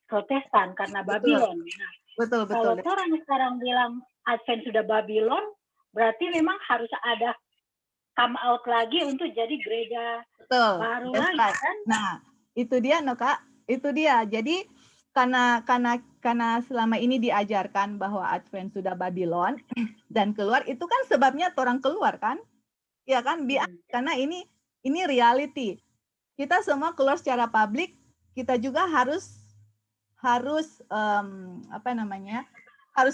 E: Protestan karena Babylon. Nah,
A: betul.
E: Kalau Torong sekarang bilang Advent sudah Babylon, berarti memang harus ada come out lagi untuk jadi gereja baru lagi kan?
A: Nah, itu dia Kak, itu dia. Jadi karena selama ini diajarkan bahwa Advent sudah Babylon dan keluar, itu kan sebabnya orang keluar kan? Ya kan? Karena ini reality. Kita semua keluar secara publik, kita juga harus harus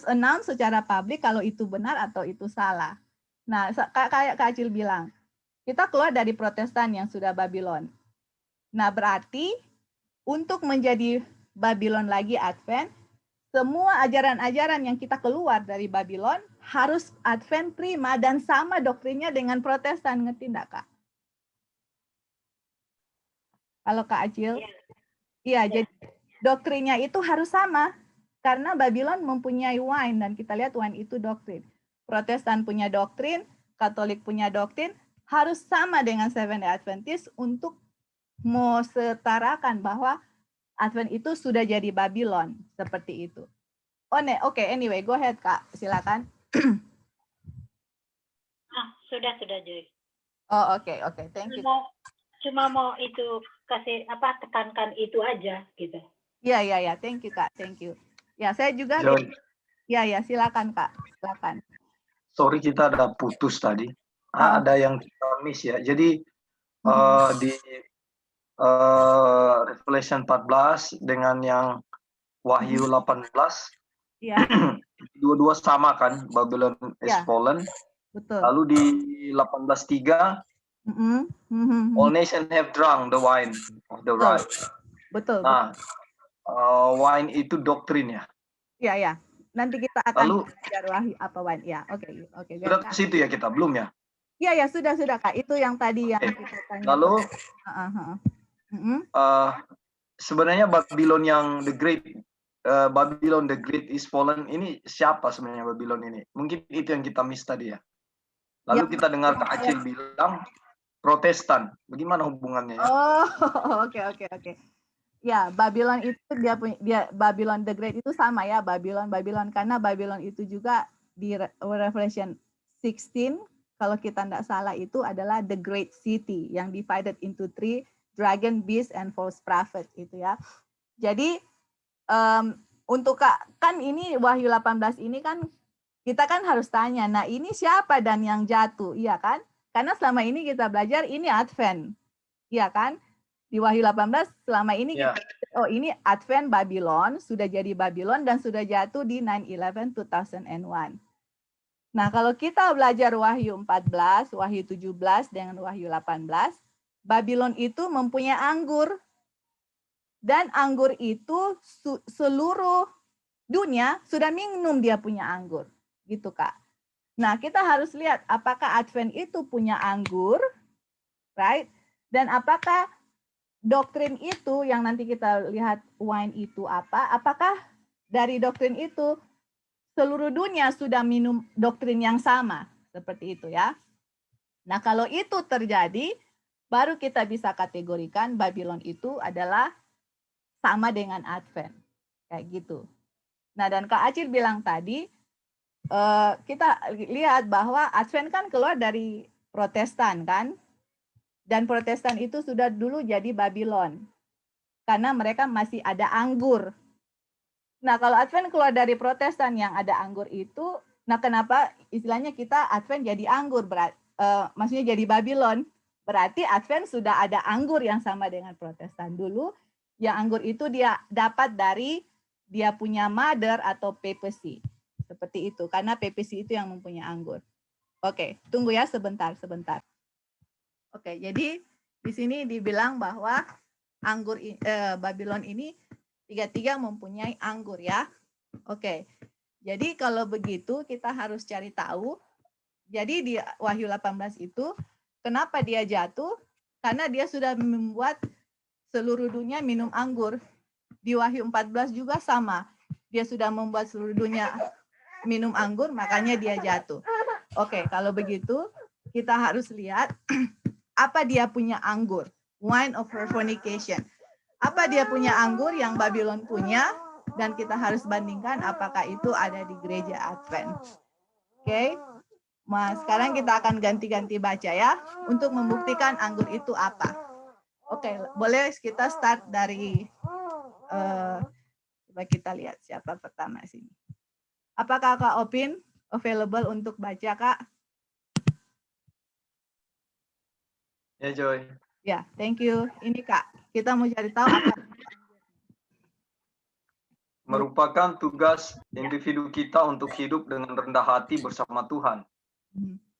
A: announce secara publik kalau itu benar atau itu salah. Nah, kayak Kak Acil bilang, kita keluar dari Protestan yang sudah Babylon. Nah, berarti untuk menjadi Babylon lagi Advent, semua ajaran-ajaran yang kita keluar dari Babylon harus Advent terima dan sama doktrinnya dengan Protestan, ngerti enggak, Kak? Kalau Kak Acil? Iya, jadi doktrinnya itu harus sama. Karena Babylon mempunyai wine, dan kita lihat wine itu doktrin. Protestan punya doktrin, Katolik punya doktrin, harus sama dengan Seventh-day Adventist untuk mesetarakan bahwa Advent itu sudah jadi Babylon, seperti itu. Oke, anyway, go ahead Kak, silakan.
E: Sudah Joy.
A: Oh, oke, thank you.
E: Cuma mau itu kasih tekankan itu aja gitu.
A: Iya, thank you Kak, thank you. Ya, saya juga.
D: Joy.
A: Ya, silakan Kak, silakan.
D: Sorry kita ada putus tadi. Ada yang kita miss ya. Jadi di Revelation 14 dengan yang Wahyu 18,
A: ya.
D: dua-dua sama kan, Babylon is fallen.
A: Betul.
D: Lalu di 18:3, all nations have drunk the wine of the wrath.
A: Betul.
D: Nah, wine itu doktrin ya.
A: Iya. Nanti kita akan belajar Wahyu apa wine. Ya, oke.
D: Sudah ke situ ya kita, belum ya?
A: Iya, sudah Kak. Itu yang tadi yang kita tanya.
D: Lalu sebenarnya Babylon yang the great, Babylon the great is fallen ini siapa sebenarnya Babylon ini? Mungkin itu yang kita miss tadi ya. Lalu kita dengar Kak Acil bilang Protestan. Bagaimana hubungannya ya?
A: Oh, oke. Ya, Babylon itu dia Babylon the Great itu sama ya, Babylon karena Babylon itu juga di Revelation 16 kalau kita tidak salah itu adalah the great city yang divided into 3, dragon, beast, and false prophet itu ya. Jadi untuk kan ini Wahyu 18 ini kan kita kan harus tanya, nah ini siapa dan yang jatuh, iya kan? Karena selama ini kita belajar ini Advent, iya kan? Di Wahyu 18 selama ini ini Advent Babylon, sudah jadi Babylon dan sudah jatuh di 9/11 2001. Nah, kalau kita belajar Wahyu 14, Wahyu 17 dengan Wahyu 18, Babylon itu mempunyai anggur. Dan anggur itu seluruh dunia sudah minum dia punya anggur. Gitu, Kak. Nah, kita harus lihat apakah Advent itu punya anggur, right? Dan apakah doktrin itu yang nanti kita lihat wine itu apa? Apakah dari doktrin itu seluruh dunia sudah minum doktrin yang sama? Seperti itu ya. Nah, kalau itu terjadi, baru kita bisa kategorikan Babylon itu adalah sama dengan Advent. Kayak gitu. Nah, dan Kak Acil bilang tadi, kita lihat bahwa Advent kan keluar dari Protestan kan? Dan Protestan itu sudah dulu jadi Babylon. Karena mereka masih ada anggur. Nah, kalau Advent keluar dari Protestan yang ada anggur itu, nah kenapa istilahnya kita Advent jadi anggur? Maksudnya jadi Babylon. Berarti Advent sudah ada anggur yang sama dengan Protestan dulu. Yang anggur itu dia dapat dari dia punya mother atau papacy. Seperti itu. Karena papacy itu yang mempunyai anggur. Oke, tunggu ya sebentar. Oke, jadi di sini dibilang bahwa anggur Babylon ini tiga-tiga mempunyai anggur ya. Oke, jadi kalau begitu kita harus cari tahu. Jadi di Wahyu 18 itu kenapa dia jatuh? Karena dia sudah membuat seluruh dunia minum anggur. Di Wahyu 14 juga sama. Dia sudah membuat seluruh dunia minum anggur, makanya dia jatuh. Oke, kalau begitu kita harus lihat apa dia punya anggur, wine of her fornication. Apa dia punya anggur yang Babylon punya, dan kita harus bandingkan apakah itu ada di gereja Advent. Oke, Sekarang kita akan ganti-ganti baca ya untuk membuktikan anggur itu apa. Oke, boleh kita start dari coba kita lihat siapa pertama sini. Apakah Kak Opin available untuk baca, Kak?
D: Ya, Joy.
A: Ya, thank you. Ini Kak, kita mau cari tahu apa.
D: Merupakan tugas individu kita untuk hidup dengan rendah hati bersama Tuhan.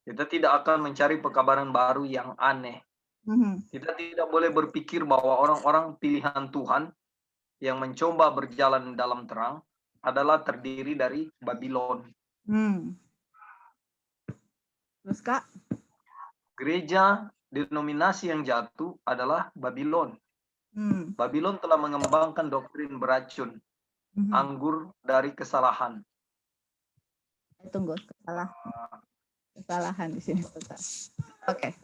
D: Kita tidak akan mencari pekabaran baru yang aneh. Kita tidak boleh berpikir bahwa orang-orang pilihan Tuhan yang mencoba berjalan dalam terang adalah terdiri dari Babylon.
A: Terus Kak?
D: Gereja denominasi yang jatuh adalah Babylon. Babylon telah mengembangkan doktrin beracun, anggur dari kesalahan.
A: Tunggu, kesalahan di sini. Oke.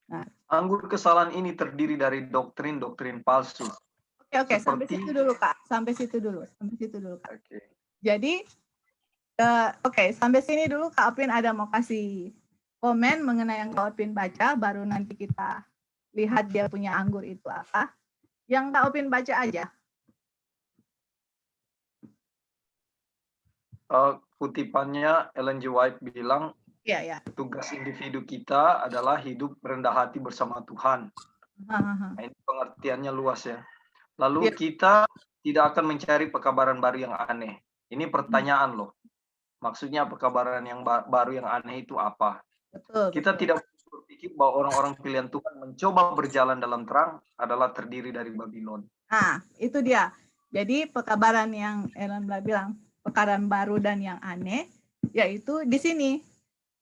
A: Nah,
D: anggur kesalahan ini terdiri dari doktrin-doktrin palsu.
A: Oke, sampai situ dulu Kak. Sampai situ dulu Kak.
D: Okay.
A: Jadi, sampai sini dulu Kak Opin ada mau kasih komen mengenai yang Kak Opin baca, baru nanti kita lihat dia punya anggur itu apa. Yang Kak Opin baca aja.
D: Kutipannya Ellen G. White bilang, tugas individu kita adalah hidup rendah hati bersama Tuhan. Nah, ini pengertiannya luas ya. Lalu kita tidak akan mencari pekabaran baru yang aneh. Ini pertanyaan loh. Maksudnya pekabaran yang baru yang aneh itu apa? Kita tidak berpikir bahwa orang-orang pilihan Tuhan mencoba berjalan dalam terang adalah terdiri dari Babylon.
A: Itu dia. Jadi pekabaran yang Ellen bilang, pekabaran baru dan yang aneh, yaitu di sini.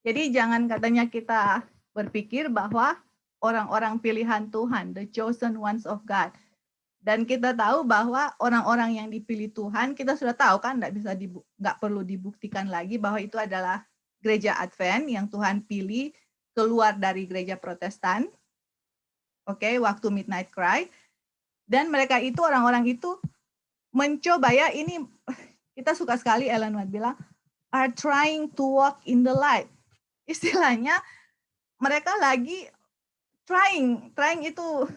A: Jadi jangan katanya kita berpikir bahwa orang-orang pilihan Tuhan, the chosen ones of God. Dan kita tahu bahwa orang-orang yang dipilih Tuhan, kita sudah tahu kan, nggak perlu dibuktikan lagi bahwa itu adalah gereja Advent yang Tuhan pilih keluar dari gereja Protestan. Waktu Midnight Cry. Dan mereka itu, orang-orang itu mencoba ini kita suka sekali Ellen White bilang, are trying to walk in the light. Istilahnya mereka lagi trying itu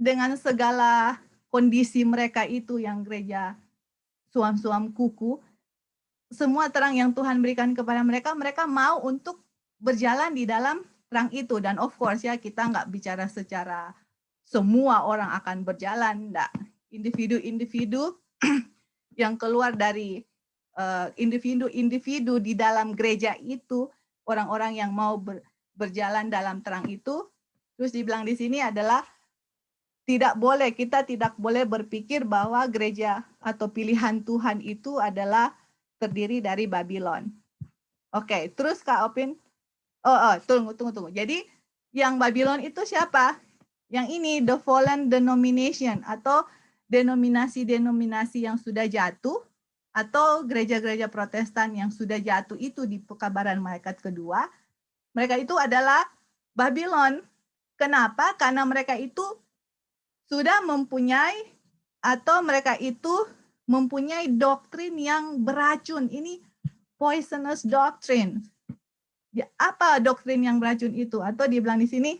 A: dengan segala kondisi mereka itu yang gereja suam-suam kuku, semua terang yang Tuhan berikan kepada mereka, mereka mau untuk berjalan di dalam terang itu. Dan of course kita nggak bicara secara semua orang akan berjalan, enggak. Individu-individu yang keluar dari individu-individu di dalam gereja itu, orang-orang yang mau berjalan dalam terang itu, terus dibilang di sini adalah kita tidak boleh berpikir bahwa gereja atau pilihan Tuhan itu adalah terdiri dari Babylon. Terus Kak Opin, tunggu. Jadi yang Babylon itu siapa? Yang ini, the fallen denomination atau denominasi-denominasi yang sudah jatuh, atau gereja-gereja Protestan yang sudah jatuh itu di pekabaran malaikat kedua. Mereka itu adalah Babylon. Kenapa? Karena mereka itu sudah mempunyai atau mereka itu mempunyai doktrin yang beracun. Ini poisonous doctrine. Apa doktrin yang beracun itu? Atau dibilang di sini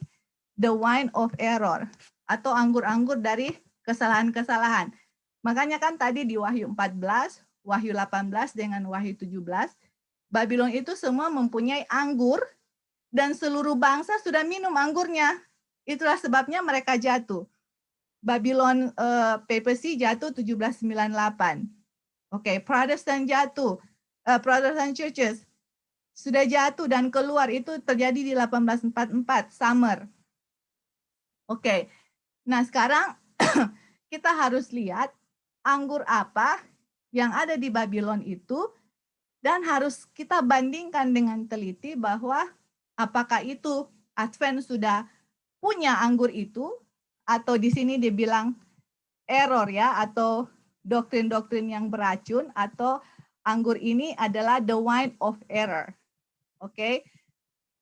A: the wine of error atau anggur-anggur dari kesalahan-kesalahan. Makanya kan tadi di Wahyu 14, Wahyu 18 dengan Wahyu 17, Babylon itu semua mempunyai anggur dan seluruh bangsa sudah minum anggurnya. Itulah sebabnya mereka jatuh. Babylon papacy jatuh 1798. Protestant jatuh. Protestant churches sudah jatuh dan keluar itu terjadi di 1844 summer. Nah sekarang kita harus lihat anggur apa yang ada di Babylon itu dan harus kita bandingkan dengan teliti bahwa apakah itu Advent sudah punya anggur itu, atau di sini dibilang error atau doktrin-doktrin yang beracun, atau anggur ini adalah the wine of error.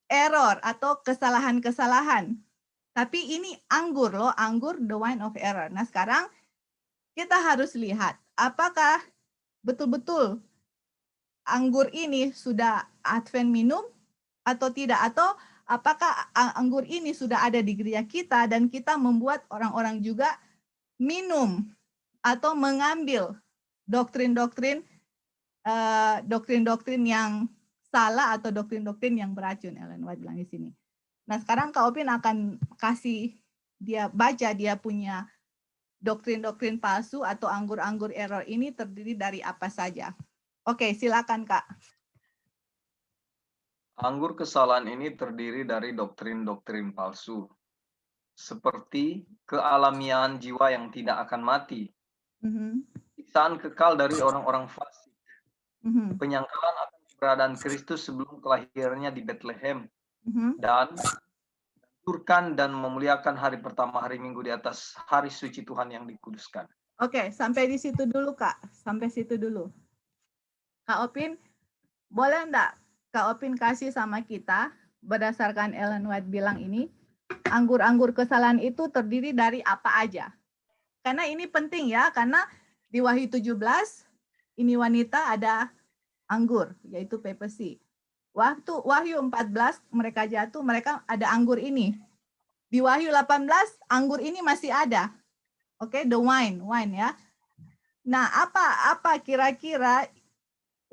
A: Error atau kesalahan-kesalahan. Tapi ini anggur loh, anggur the wine of error. Nah sekarang kita harus lihat apakah betul-betul anggur ini sudah Advent minum atau tidak? Atau apakah anggur ini sudah ada di gereja kita dan kita membuat orang-orang juga minum atau mengambil doktrin-doktrin yang salah atau doktrin-doktrin yang beracun, Ellen White bilang di sini. Nah, sekarang Kak Opin akan kasih dia baca dia punya doktrin-doktrin palsu atau anggur-anggur error ini terdiri dari apa saja. Oke, silakan Kak.
D: Anggur kesalahan ini terdiri dari doktrin-doktrin palsu, seperti kealamian jiwa yang tidak akan mati, siksaan kekal dari orang-orang fasik, penyangkalan akan keberadaan Kristus sebelum kelahirannya di Bethlehem, dan mengaturkan dan memuliakan hari pertama hari Minggu di atas hari suci Tuhan yang dikuduskan.
A: Oke, sampai di situ dulu Kak. Sampai situ dulu. Kak Opin, boleh enggak Kak Opin kasih sama kita berdasarkan Ellen White bilang ini, anggur-anggur kesalahan itu terdiri dari apa aja? Karena ini penting ya, karena di Wahyu 17 ini wanita ada anggur, yaitu papacy. Waktu Wahyu 14 mereka jatuh, mereka ada anggur ini. Di Wahyu 18 anggur ini masih ada. Oke, the wine ya. Nah, apa kira-kira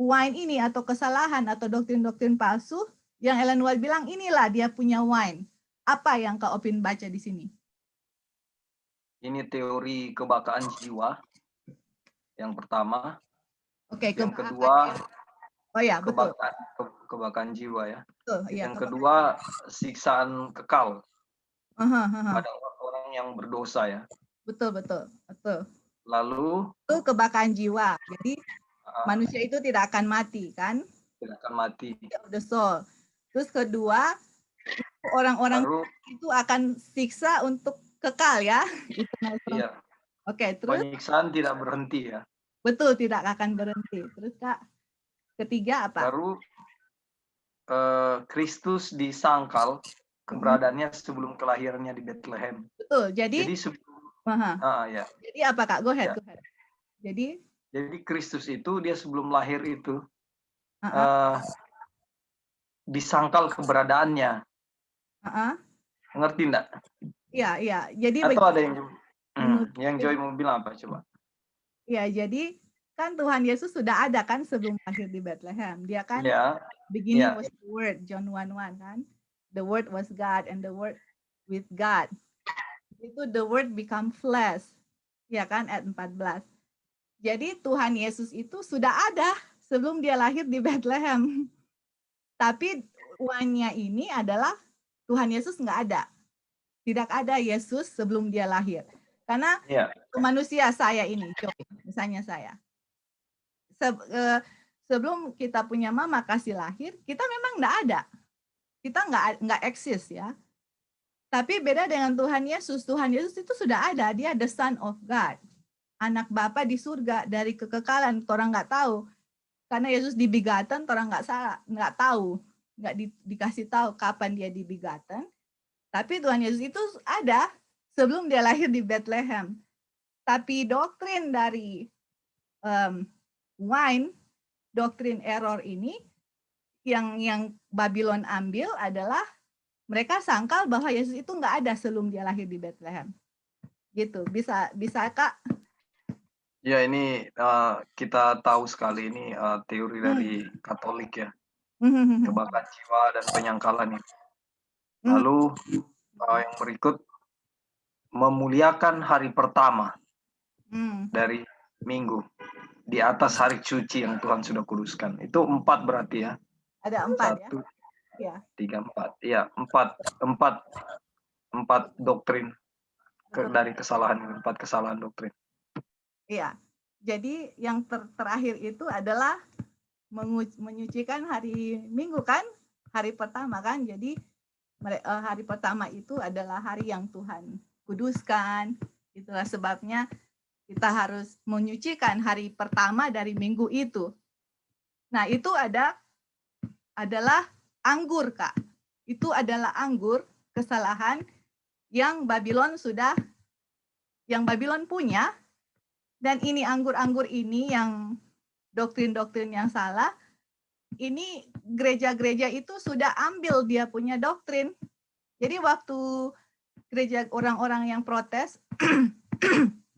A: wine ini atau kesalahan atau doktrin-doktrin palsu yang Ellen White bilang inilah dia punya wine. Apa yang Kak Opin baca di sini?
D: Ini teori kebakaan jiwa yang pertama.
A: Oke,
D: yang kedua,
A: oh ya, betul.
D: Kebakaan jiwa ya.
A: Betul, ya,
D: yang kedua, siksaan kekal pada orang-orang yang berdosa ya.
A: Betul.
D: Lalu
A: itu kebakaan jiwa. Jadi manusia itu tidak akan mati kan?
D: Tidak akan mati.
A: The soul. Terus kedua, orang-orang itu akan siksa untuk kekal ya.
D: Iya.
A: Oke, terus
D: penyiksaan tidak berhenti ya.
A: Betul, tidak akan berhenti. Terus Kak, ketiga apa?
D: Baru Kristus disangkal keberadaannya sebelum kelahirannya di Bethlehem.
A: Betul. Jadi
D: ya.
A: Jadi apa Kak? Go ahead. Jadi
D: Kristus itu dia sebelum lahir itu disangkal keberadaannya. Ngerti enggak?
A: Iya. Jadi
D: atau ada yang Joy mau bilang apa coba?
A: Iya, jadi kan Tuhan Yesus sudah ada kan sebelum lahir di Bethlehem. Dia kan beginning was the word, John 1:1 kan. The word was God and the word with God. Itu the word become flesh. Ya kan, ayat 14. Jadi Tuhan Yesus itu sudah ada sebelum dia lahir di Bethlehem. Tapi wine-nya ini adalah Tuhan Yesus nggak ada. Tidak ada Yesus sebelum dia lahir. Karena manusia saya ini, misalnya saya. Sebelum kita punya mama kasih lahir, kita memang nggak ada. Kita nggak eksis ya. Tapi beda dengan Tuhan Yesus itu sudah ada. Dia the Son of God. Anak Bapa di surga dari kekekalan. Orang nggak tahu. Karena Yesus dibegotten, orang nggak tahu. Nggak dikasih tahu kapan dia dibegotten. Tapi Tuhan Yesus itu ada sebelum dia lahir di Bethlehem. Tapi doktrin dari wine, doktrin error ini yang Babylon ambil adalah mereka sangkal bahwa Yesus itu nggak ada sebelum dia lahir di Bethlehem. Gitu. Bisa Kak?
D: Ya, ini kita tahu sekali ini teori dari Katolik ya. Kebakaan jiwa dan penyangkalan ini. Lalu yang berikut, memuliakan hari pertama dari minggu di atas hari suci yang Tuhan sudah kuduskan. Itu 4 berarti ya.
A: Ada 4
D: ya? 3, 4. Iya, 4 doktrin dari kesalahan, 4 kesalahan doktrin.
A: Iya. Jadi yang terakhir itu adalah menyucikan hari Minggu kan? Hari pertama kan? Jadi hari pertama itu adalah hari yang Tuhan kuduskan. Itulah sebabnya kita harus menyucikan hari pertama dari minggu itu. Nah, itu adalah anggur, Kak. Itu adalah anggur kesalahan yang Babylon punya. Dan ini anggur-anggur ini yang doktrin-doktrin yang salah ini gereja-gereja itu sudah ambil dia punya doktrin. Jadi waktu gereja orang-orang yang protes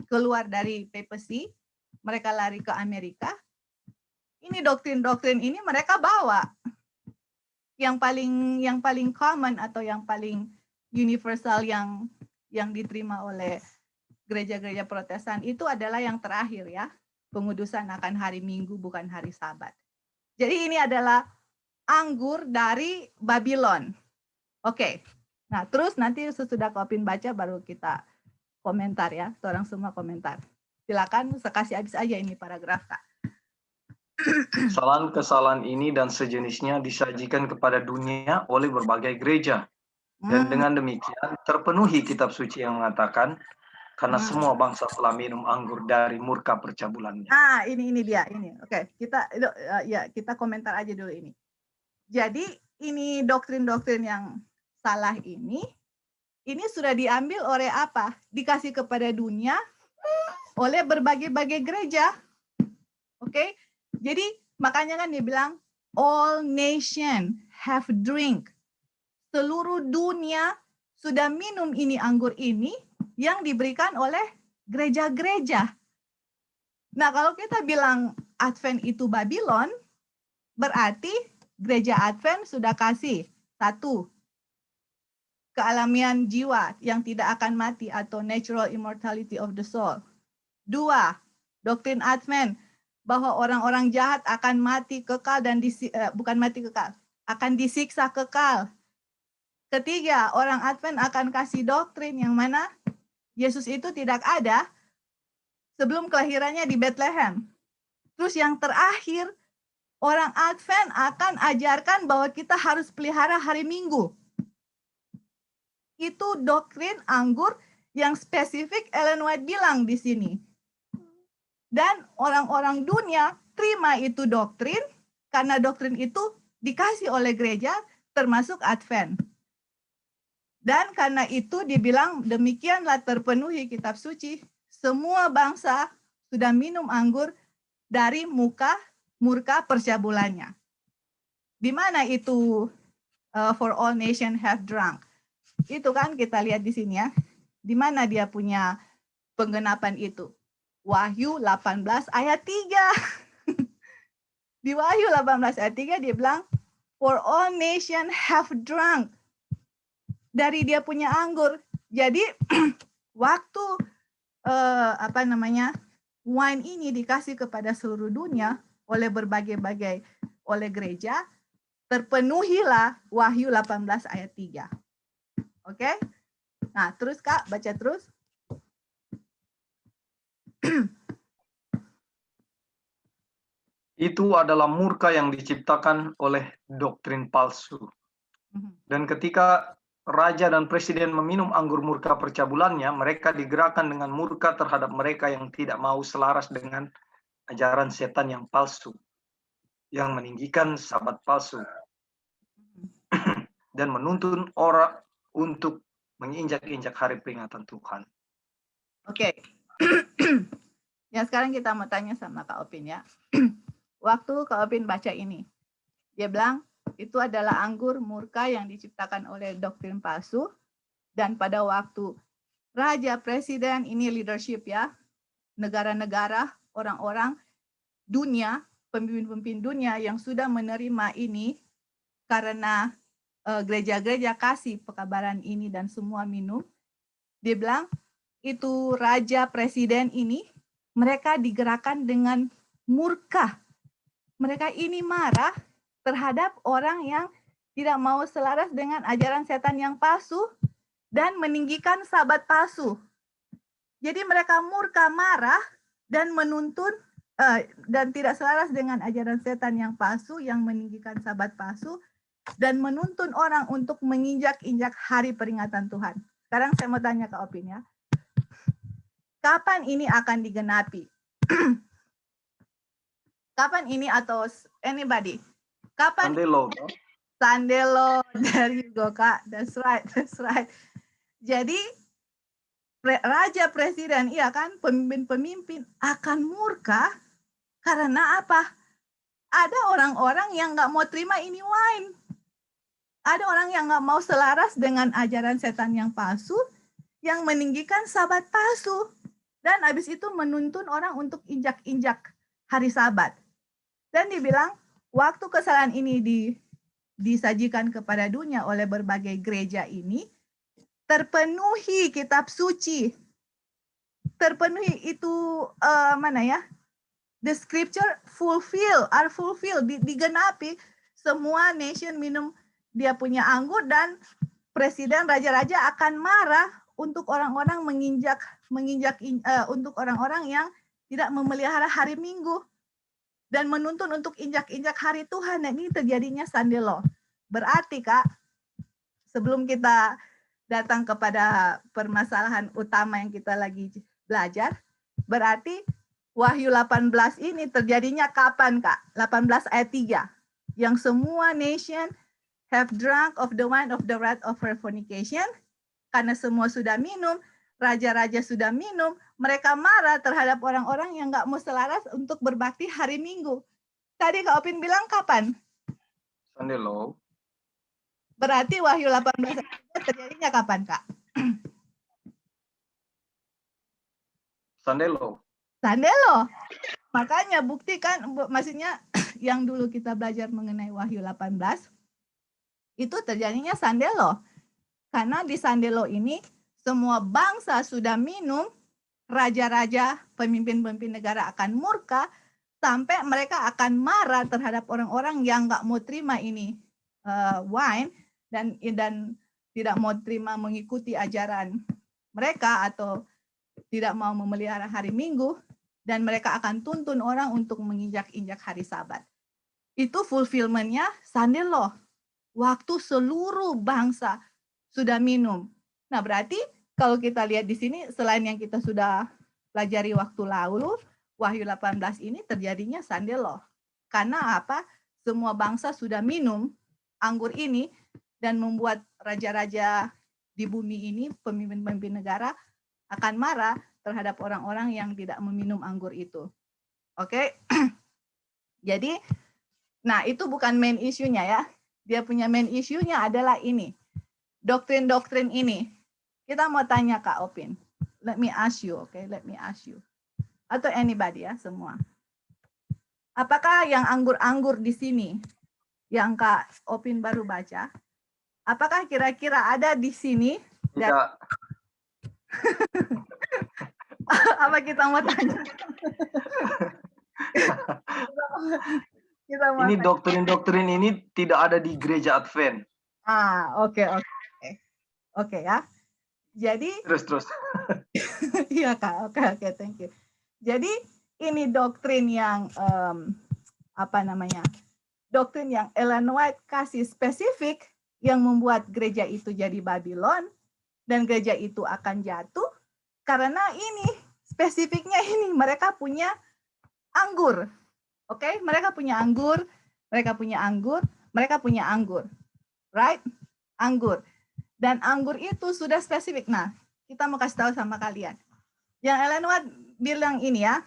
A: keluar dari papacy, mereka lari ke Amerika. Ini doktrin-doktrin ini mereka bawa. Yang paling common atau yang paling universal yang diterima oleh gereja-gereja Protestan itu adalah yang terakhir ya, pengudusan akan hari Minggu bukan hari Sabat. Jadi ini adalah anggur dari Babylon. Oke. Nah, terus nanti sesudah Kak Opin baca baru kita komentar ya, orang semua komentar. Silakan sekasih habis aja ini paragraf Kak.
D: Kesalahan-kesalahan ini dan sejenisnya disajikan kepada dunia oleh berbagai gereja. Dan dengan demikian terpenuhi kitab suci yang mengatakan, karena semua bangsa telah minum anggur dari murka percabulannya.
A: Ah, ini dia, ini. Oke, kita komentar aja dulu ini. Jadi ini doktrin-doktrin yang salah ini sudah diambil oleh apa? Dikasih kepada dunia oleh berbagai-bagai gereja. Oke? Jadi makanya kan dia bilang all nation have drink. Seluruh dunia sudah minum ini anggur ini yang diberikan oleh gereja-gereja. Nah, kalau kita bilang Advent itu Babylon, berarti gereja Advent sudah kasih satu, kealamian jiwa yang tidak akan mati atau natural immortality of the soul. Dua, doktrin Advent bahwa orang-orang jahat akan mati kekal dan bukan mati kekal, akan disiksa kekal. Ketiga, orang Advent akan kasih doktrin yang mana Yesus itu tidak ada sebelum kelahirannya di Bethlehem. Terus yang terakhir, orang Advent akan ajarkan bahwa kita harus pelihara hari Minggu. Itu doktrin anggur yang spesifik Ellen White bilang di sini. Dan orang-orang dunia terima itu doktrin karena doktrin itu dikasih oleh gereja termasuk Advent. Dan karena itu dibilang demikianlah terpenuhi kitab suci. Semua bangsa sudah minum anggur dari murka percabulannya. Di mana itu for all nation have drunk? Itu kan kita lihat di sini ya. Di mana dia punya penggenapan itu? Wahyu 18 ayat 3. Di Wahyu 18 ayat 3 dia bilang, for all nation have drunk. Dari dia punya anggur. Jadi waktu wine ini dikasih kepada seluruh dunia oleh berbagai-bagai oleh gereja, terpenuhilah Wahyu 18 ayat 3. Oke? Nah, terus Kak, baca terus.
D: Itu adalah murka yang diciptakan oleh doktrin palsu. Dan ketika raja dan presiden meminum anggur murka percabulannya, mereka digerakkan dengan murka terhadap mereka yang tidak mau selaras dengan ajaran setan yang palsu, yang meninggikan sabat palsu, dan menuntun orang untuk menginjak-injak hari peringatan Tuhan.
A: Oke. Ya, sekarang kita mau tanya sama Kak Opin ya. Waktu Kak Opin baca ini, dia bilang itu adalah anggur murka yang diciptakan oleh doktrin palsu, dan pada waktu raja, presiden, ini leadership ya, negara-negara, orang-orang dunia, pemimpin-pemimpin dunia yang sudah menerima ini karena gereja-gereja kasih pekabaran ini dan semua minum, dia bilang itu raja, presiden ini, mereka digerakkan dengan murka. Mereka ini marah terhadap orang yang tidak mau selaras dengan ajaran setan yang palsu dan meninggikan sabat palsu. Jadi mereka murka, marah, dan menuntun dan tidak selaras dengan ajaran setan yang palsu yang meninggikan sabat palsu dan menuntun orang untuk menginjak-injak hari peringatan Tuhan. Sekarang saya mau tanya ke Opin ya. Kapan ini akan digenapi? Kapan ini atau anybody? Kapan? Sandelo, there you go Kak. That's right. Jadi raja, presiden, iya kan, pemimpin-pemimpin akan murka karena apa? ada orang-orang yang nggak mau terima ini wine. Ada orang yang nggak mau selaras dengan ajaran setan yang palsu, yang meninggikan sabat palsu. Dan habis itu menuntun orang untuk injak-injak hari sabat. Dan dibilang, waktu kesalahan ini disajikan kepada dunia oleh berbagai gereja ini, terpenuhi kitab suci. Terpenuhi itu the scripture are fulfilled, digenapi. Semua nation minum dia punya anggur dan presiden raja-raja akan marah untuk orang-orang menginjak untuk orang-orang yang tidak memelihara hari Minggu dan menuntun untuk injak-injak hari Tuhan. Dan ini terjadinya Sunday Law. Berarti Kak, sebelum kita datang kepada permasalahan utama yang kita lagi belajar, berarti Wahyu 18 ini terjadinya kapan Kak? 18 ayat 3. Yang semua nation have drunk of the wine of the wrath of her fornication. Karena semua sudah minum, raja-raja sudah minum, mereka marah terhadap orang-orang yang nggak mau selaras untuk berbakti hari Minggu. Tadi Kak Opin bilang kapan?
D: Sunday Law.
A: Berarti Wahyu 18 terjadinya kapan Kak?
D: Sunday Law.
A: Sunday Law. Makanya buktikan, maksudnya yang dulu kita belajar mengenai Wahyu 18, itu terjadinya Sunday Law. Karena di Sunday Law ini, semua bangsa sudah minum, raja-raja, pemimpin-pemimpin negara akan murka, sampai mereka akan marah terhadap orang-orang yang nggak mau terima ini wine, dan tidak mau terima mengikuti ajaran mereka, atau tidak mau memelihara hari Minggu, dan mereka akan tuntun orang untuk menginjak-injak hari Sabat. Itu fulfillment-nya Sunday Law. Waktu seluruh bangsa sudah minum. Nah, berarti kalau kita lihat di sini, selain yang kita sudah pelajari waktu lalu, Wahyu 18 ini terjadinya Sunday Law. Karena apa? Semua bangsa sudah minum anggur ini, dan membuat raja-raja di bumi ini, pemimpin-pemimpin negara, akan marah terhadap orang-orang yang tidak meminum anggur itu. Oke? Jadi, nah itu bukan main issue-nya ya. Dia punya main issue-nya adalah ini. Doktrin-doktrin ini. Kita mau tanya Kak Opin. Let me ask you, okay? Let me ask you. Atau anybody ya, semua. Apakah yang anggur-anggur di sini, yang Kak Opin baru baca, apakah kira-kira ada di sini?
D: Tidak.
A: Apa kita mau tanya?
D: Ini doktrin-doktrin ini tidak ada di gereja Advent.
A: Oke. Oke ya. Jadi
D: Terus.
A: iya Kak, oke, thank you. Jadi ini doktrin yang doktrin yang Ellen White kasih spesifik yang membuat gereja itu jadi Babylon, dan gereja itu akan jatuh karena ini spesifiknya ini, mereka punya anggur. Oke, mereka punya anggur. Right? Anggur. Dan anggur itu sudah spesifik. Nah, kita mau kasih tahu sama kalian. Yang Ellen White bilang ini ya,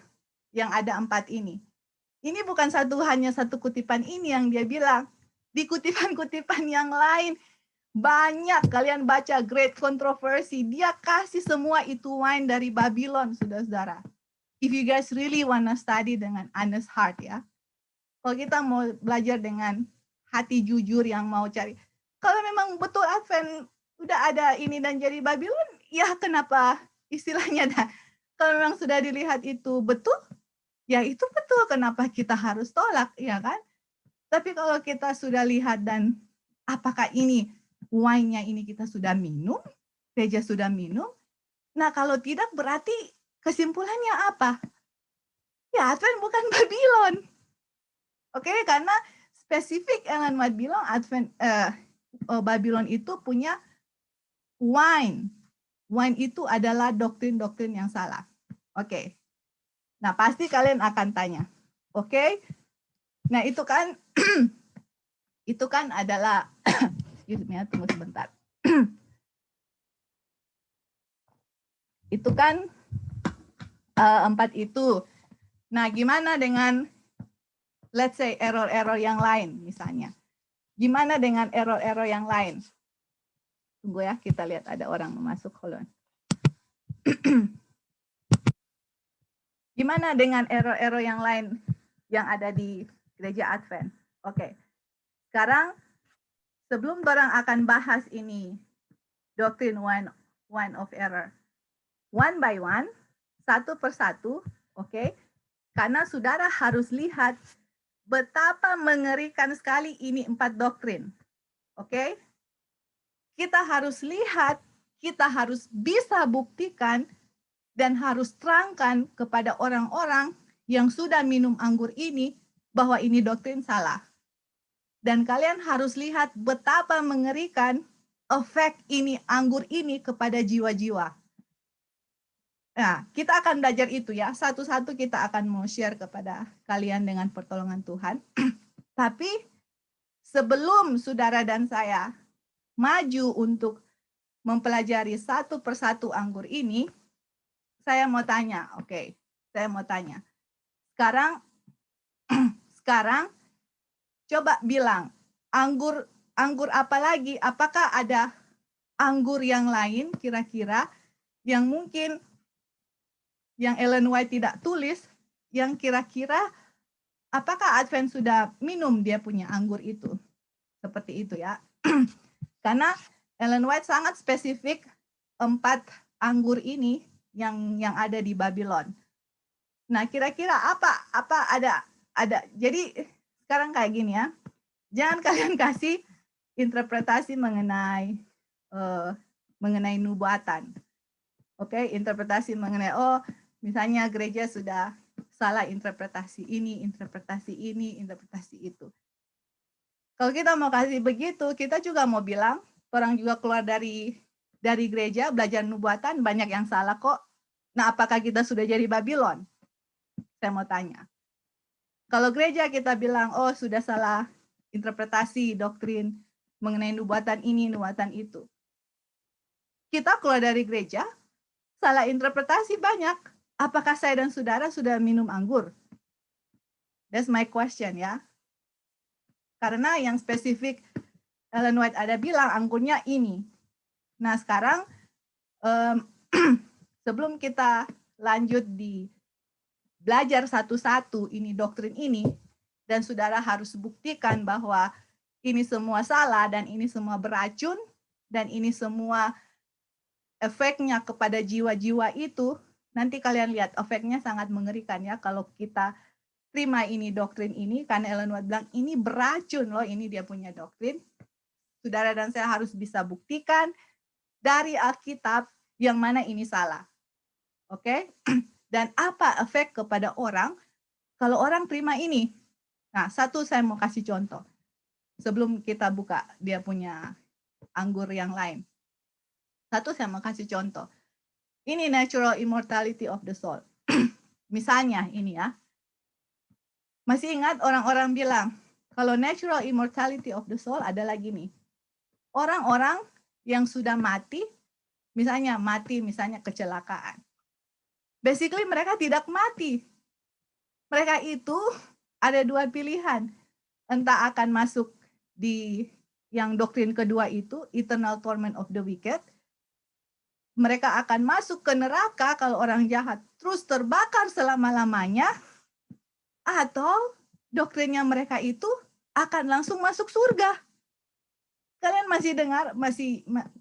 A: yang ada 4 ini. Ini bukan hanya satu kutipan ini yang dia bilang. Di kutipan-kutipan yang lain, banyak kalian baca Great Controversy, dia kasih semua itu wine dari Babylon, saudara-saudara. If you guys really wanna study dengan honest heart ya. Kalau kita mau belajar dengan hati jujur yang mau cari. Kalau memang betul Advent udah ada ini dan jadi Babylon, ya kenapa istilahnya dah. Kalau memang sudah dilihat itu betul, ya itu betul, kenapa kita harus tolak, ya kan? Tapi kalau kita sudah lihat dan apakah ini wine-nya ini kita sudah minum, gereja sudah minum, nah kalau tidak berarti kesimpulannya apa? Ya Advent bukan Babylon. Oke, karena spesifik Ellen White bilang Babylon itu punya wine. Wine itu adalah doktrin-doktrin yang salah. Oke. Nah, pasti kalian akan tanya. Oke. Nah, itu kan itu kan adalah excuse me, tunggu sebentar. Itu kan 4 itu. Nah, gimana dengan let's say error-error yang lain misalnya. Gimana dengan error-error yang lain? Tunggu ya, kita lihat ada orang masuk. Hold on. Gimana dengan error-error yang lain yang ada di gereja Advent? Oke. Sekarang sebelum orang akan bahas ini doctrine one of error, one by one, satu persatu, oke? Karena saudara harus lihat betapa mengerikan sekali ini 4 doktrin, oke? Kita harus lihat, kita harus bisa buktikan dan harus terangkan kepada orang-orang yang sudah minum anggur ini bahwa ini doktrin salah. Dan kalian harus lihat betapa mengerikan efek ini anggur ini kepada jiwa-jiwa. Nah, kita akan belajar itu ya. Satu-satu kita akan mau share kepada kalian dengan pertolongan Tuhan. Tapi sebelum saudara dan saya maju untuk mempelajari satu persatu anggur ini, saya mau tanya, oke, saya mau tanya. Sekarang coba bilang, anggur apa lagi? Apakah ada anggur yang lain kira-kira yang mungkin yang Ellen White tidak tulis, yang kira-kira apakah Advent sudah minum dia punya anggur itu? Seperti itu ya. Karena Ellen White sangat spesifik 4 anggur ini yang ada di Babylon. Nah, kira-kira apa ada. Jadi sekarang kayak gini ya. Jangan kalian kasih interpretasi mengenai nubuatan. Oke, interpretasi mengenai misalnya gereja sudah salah interpretasi ini, interpretasi itu. Kalau kita mau kasih begitu, kita juga mau bilang orang juga keluar dari gereja belajar nubuatan banyak yang salah kok. Nah, apakah kita sudah jadi Babylon? Saya mau tanya. Kalau gereja kita bilang, sudah salah interpretasi doktrin mengenai nubuatan ini, nubuatan itu. Kita keluar dari gereja, salah interpretasi banyak. Apakah saya dan saudara sudah minum anggur? That's my question ya. Karena yang spesifik Ellen White ada bilang anggurnya ini. Nah sekarang sebelum kita lanjut di belajar satu-satu ini doktrin ini, dan saudara harus buktikan bahwa ini semua salah dan ini semua beracun dan ini semua efeknya kepada jiwa-jiwa itu, nanti kalian lihat efeknya sangat mengerikan ya kalau kita terima ini doktrin ini, karena Ellen White bilang ini beracun loh, ini dia punya doktrin. Saudara dan saya harus bisa buktikan dari Alkitab yang mana ini salah. Oke? Dan apa efek kepada orang kalau orang terima ini? Nah, satu saya mau kasih contoh. Sebelum kita buka dia punya anggur yang lain. Satu saya mau kasih contoh. Ini natural immortality of the soul. Misalnya ini ya. Masih ingat orang-orang bilang, kalau natural immortality of the soul adalah gini. Orang-orang yang sudah mati misalnya kecelakaan. Basically mereka tidak mati. Mereka itu ada 2 pilihan. Entah akan masuk di yang doktrin kedua itu, eternal torment of the wicked. Mereka akan masuk ke neraka kalau orang jahat, terus terbakar selama-lamanya. Atau doktrinnya mereka itu akan langsung masuk surga. Kalian masih dengar,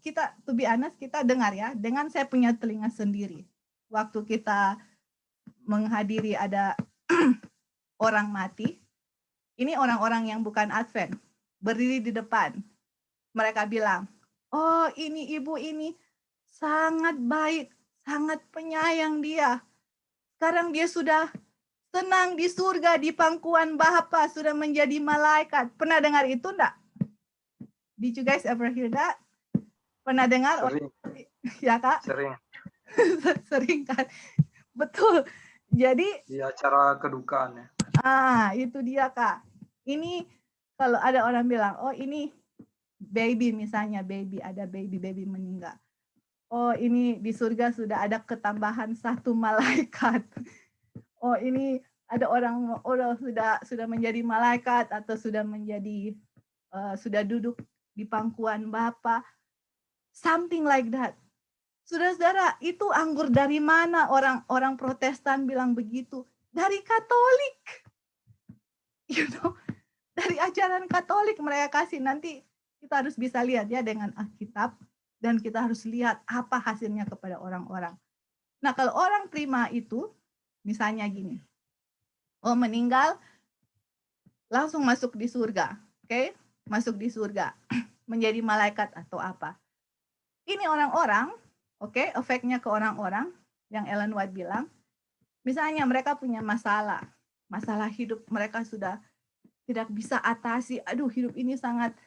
A: kita to be honest, kita dengar ya, dengan saya punya telinga sendiri. Waktu kita menghadiri ada orang mati, ini orang-orang yang bukan Advent, berdiri di depan. Mereka bilang, ini ibu ini sangat baik, sangat penyayang dia. Sekarang dia sudah tenang di surga, di pangkuan Bapa, sudah menjadi malaikat. Pernah dengar itu enggak? Did you guys ever hear that? Pernah dengar?
D: Sering.
A: Ya Kak?
D: Sering.
A: Sering kan? Betul. Jadi
D: di acara kedukaan ya.
A: Itu dia Kak. Ini kalau ada orang bilang, ini baby misalnya, ada baby meninggal. Ini di surga sudah ada ketambahan 1 malaikat. Ini ada orang sudah menjadi malaikat atau sudah menjadi sudah duduk di pangkuan Bapa, something like that. Saudara-saudara, itu anggur dari mana? Orang Protestan bilang begitu, dari Katolik, dari ajaran Katolik mereka kasih. Nanti kita harus bisa lihat ya dengan Alkitab, dan kita harus lihat apa hasilnya kepada orang-orang. Nah, kalau orang terima itu, misalnya gini, meninggal langsung masuk di surga, oke? Masuk di surga, menjadi malaikat atau apa? Ini orang-orang, oke, efeknya ke orang-orang yang Ellen White bilang, misalnya mereka punya masalah hidup, mereka sudah tidak bisa atasi, aduh hidup ini sangat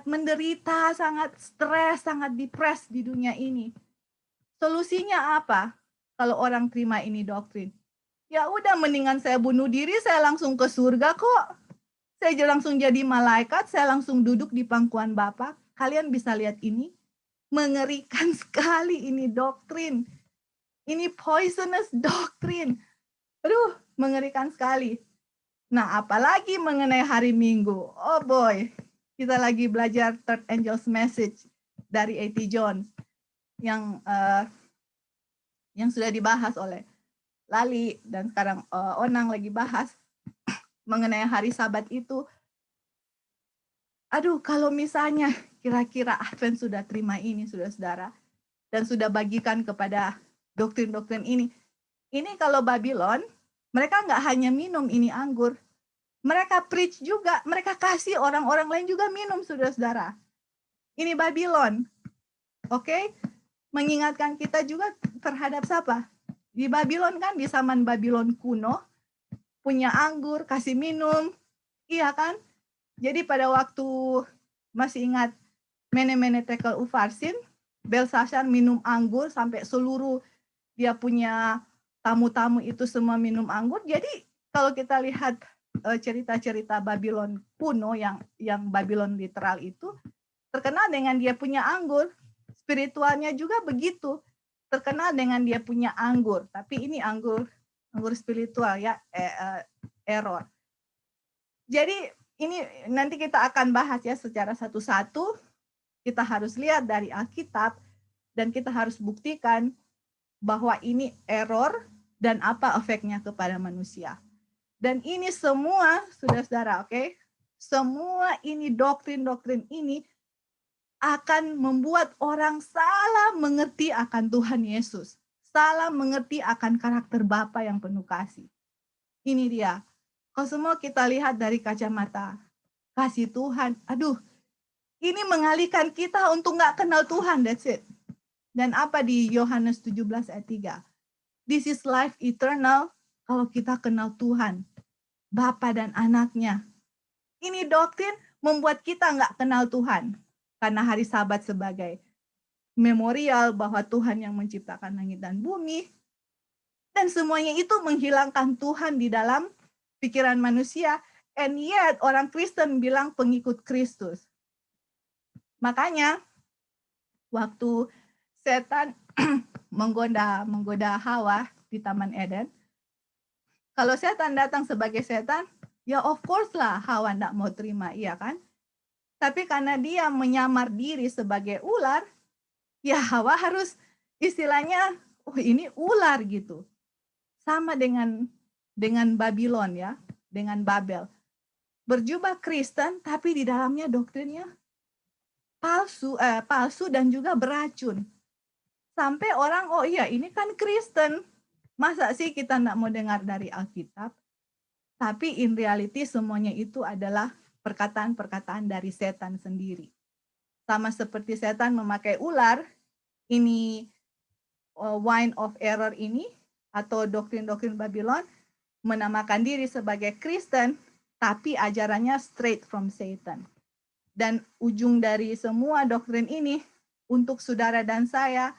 A: menderita, sangat stres, sangat depres di dunia ini. Solusinya apa? Kalau orang terima ini doktrin, ya udah mendingan saya bunuh diri, saya langsung ke surga kok. Saya langsung jadi malaikat, saya langsung duduk di pangkuan Bapa. Kalian bisa lihat ini, mengerikan sekali ini doktrin. Ini poisonous doktrin. Aduh, mengerikan sekali. Nah, apalagi mengenai hari Minggu. Oh boy, kita lagi belajar Third Angel's Message dari A.T. Jones yang sudah dibahas oleh Lali dan sekarang Onang lagi bahas mengenai hari Sabat itu. Aduh, kalau misalnya kira-kira Advent sudah terima ini, saudara-saudara, dan sudah bagikan kepada doktrin-doktrin ini kalau Babylon, mereka nggak hanya minum ini anggur, mereka preach juga, mereka kasih orang-orang lain juga minum, saudara-saudara. Ini Babylon, oke? Mengingatkan kita juga terhadap siapa? Di Babylon kan, di zaman Babylon kuno, punya anggur, kasih minum, iya kan? Jadi pada waktu, masih ingat Mene-Mene Tekel Upharsin, Belshazzar minum anggur sampai seluruh dia punya tamu-tamu itu semua minum anggur. Jadi kalau kita lihat cerita-cerita Babylon kuno yang Babylon literal itu terkenal dengan dia punya anggur. Spiritualnya juga begitu, terkenal dengan dia punya anggur. Tapi ini anggur spiritual ya, error. Jadi ini nanti kita akan bahas ya secara satu-satu. Kita harus lihat dari Alkitab dan kita harus buktikan bahwa ini error dan apa efeknya kepada manusia. Dan ini semua, saudara-saudara, oke? Semua ini doktrin-doktrin ini akan membuat orang salah mengerti akan Tuhan Yesus. Salah mengerti akan karakter Bapa yang penuh kasih. Ini dia. Kalau semua kita lihat dari kacamata kasih Tuhan, aduh, ini mengalihkan kita untuk nggak kenal Tuhan, that's it. Dan apa di Yohanes 17 ayat 3? This is life eternal, kalau kita kenal Tuhan, Bapa dan anaknya. Ini doktrin membuat kita nggak kenal Tuhan. Karena hari Sabat sebagai memorial bahwa Tuhan yang menciptakan langit dan bumi. Dan semuanya itu menghilangkan Tuhan di dalam pikiran manusia. And yet orang Kristen bilang pengikut Kristus. Makanya waktu setan menggoda Hawa di Taman Eden, kalau setan datang sebagai setan, ya of course lah Hawa tidak mau terima, iya kan? Tapi karena dia menyamar diri sebagai ular, ya Hawa harus istilahnya, oh ini ular gitu. Sama dengan Babylon ya, dengan Babel. Berjubah Kristen, tapi di dalamnya doktrinnya palsu dan juga beracun. Sampai orang, oh iya ini kan Kristen. Masa sih kita tidak mau dengar dari Alkitab? Tapi in reality semuanya itu adalah perkataan-perkataan dari setan sendiri. Sama seperti setan memakai ular, ini wine of error ini, atau doktrin-doktrin Babylon, menamakan diri sebagai Kristen, tapi ajarannya straight from Satan. Dan ujung dari semua doktrin ini, untuk saudara dan saya,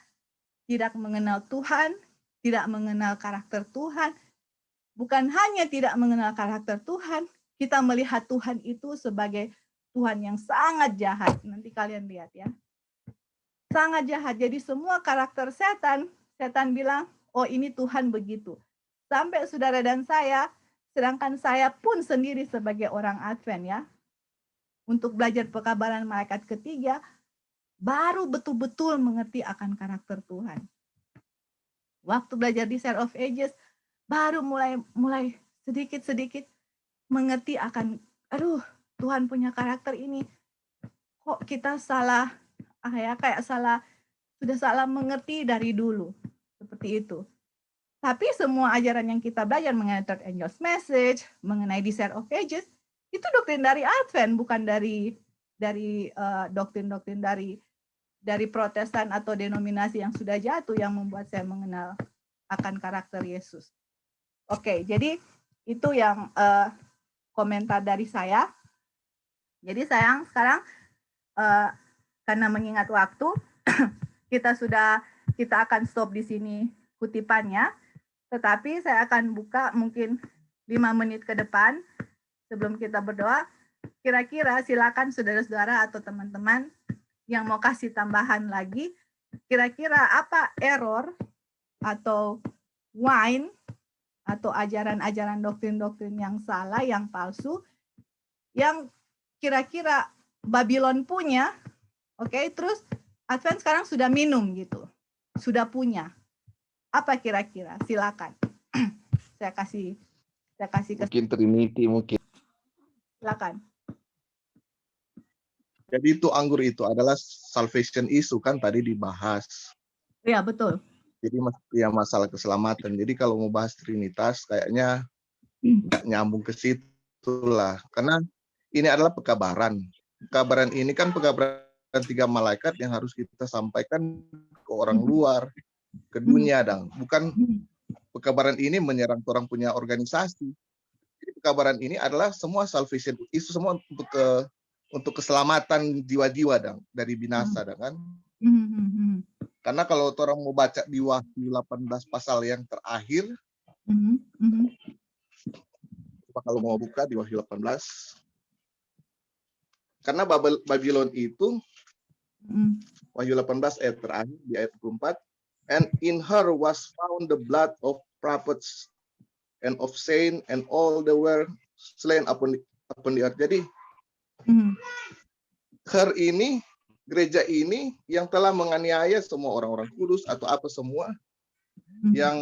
A: tidak mengenal Tuhan, tidak mengenal karakter Tuhan. Bukan hanya tidak mengenal karakter Tuhan, kita melihat Tuhan itu sebagai Tuhan yang sangat jahat. Nanti kalian lihat ya. Sangat jahat. Jadi semua karakter setan bilang, oh ini Tuhan begitu. sampai saudara dan saya, sedangkan saya pun sendiri sebagai orang Advent ya, untuk belajar pekabaran malaikat ketiga, baru betul-betul mengerti akan karakter Tuhan. Waktu belajar di Share of Ages, baru mulai sedikit-sedikit mengerti akan, aduh, Tuhan punya karakter ini. Kok kita salah, sudah salah mengerti dari dulu. Seperti itu. Tapi semua ajaran yang kita belajar mengenai Third Angel's Message, mengenai di Share of Ages, itu doktrin dari Advent, bukan dari doktrin-doktrin dari Protestan atau denominasi yang sudah jatuh yang membuat saya mengenal akan karakter Yesus. Oke, jadi itu yang komentar dari saya. Jadi sayang sekarang karena mengingat waktu, kita akan stop di sini kutipannya. Tetapi saya akan buka mungkin 5 menit ke depan sebelum kita berdoa. Kira-kira silakan saudara-saudara atau teman-teman yang mau kasih tambahan lagi. Kira-kira apa error atau wine atau ajaran-ajaran doktrin-doktrin yang salah, yang palsu, yang kira-kira Babylon punya, oke, terus Advent sekarang sudah minum gitu, sudah punya. Apa kira-kira? Silakan. saya kasih
C: Mungkin Trinity mungkin.
A: Silakan.
F: Jadi itu anggur itu adalah salvation issue kan tadi dibahas.
A: Iya, betul.
F: Jadi ya masalah keselamatan. Jadi kalau mau bahas Trinitas kayaknya nggak nyambung ke situ lah. Karena ini adalah pekabaran. Pekabaran ini kan pekabaran 3 malaikat yang harus kita sampaikan ke orang luar, ke dunia, dong. Bukan pekabaran ini menyerang orang punya organisasi. Jadi pekabaran ini adalah semua salvation issue, semua untuk keselamatan jiwa-jiwa, dong, dari binasa, dong, kan? Karena kalau orang mau baca di Wahyu 18 pasal yang terakhir, kalau mau buka di Wahyu 18, karena Babylon itu, Wahyu 18 ayat terakhir di ayat 24, and in her was found the blood of prophets and of saints and all the were slain upon the earth. Jadi her ini, gereja ini yang telah menganiaya semua orang-orang kudus atau apa semua yang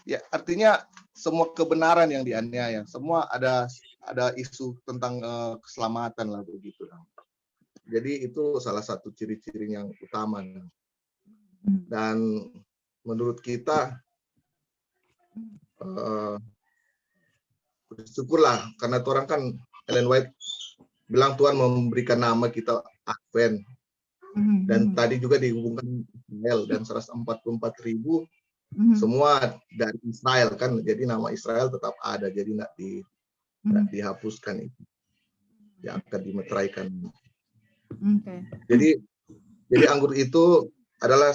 F: ya artinya semua kebenaran yang dianiaya, semua ada isu tentang keselamatan lah begitu. Jadi itu salah satu ciri-ciri yang utama. Dan menurut kita bersyukurlah karena Tuhan kan Ellen White bilang Tuhan memberikan nama kita Advent. Dan tadi juga dihubungkan Israel dan 144.000 semua dari Israel kan, jadi nama Israel tetap ada, jadi nggak dihapuskan itu, yang akan dimeteraikan. Jadi anggur itu adalah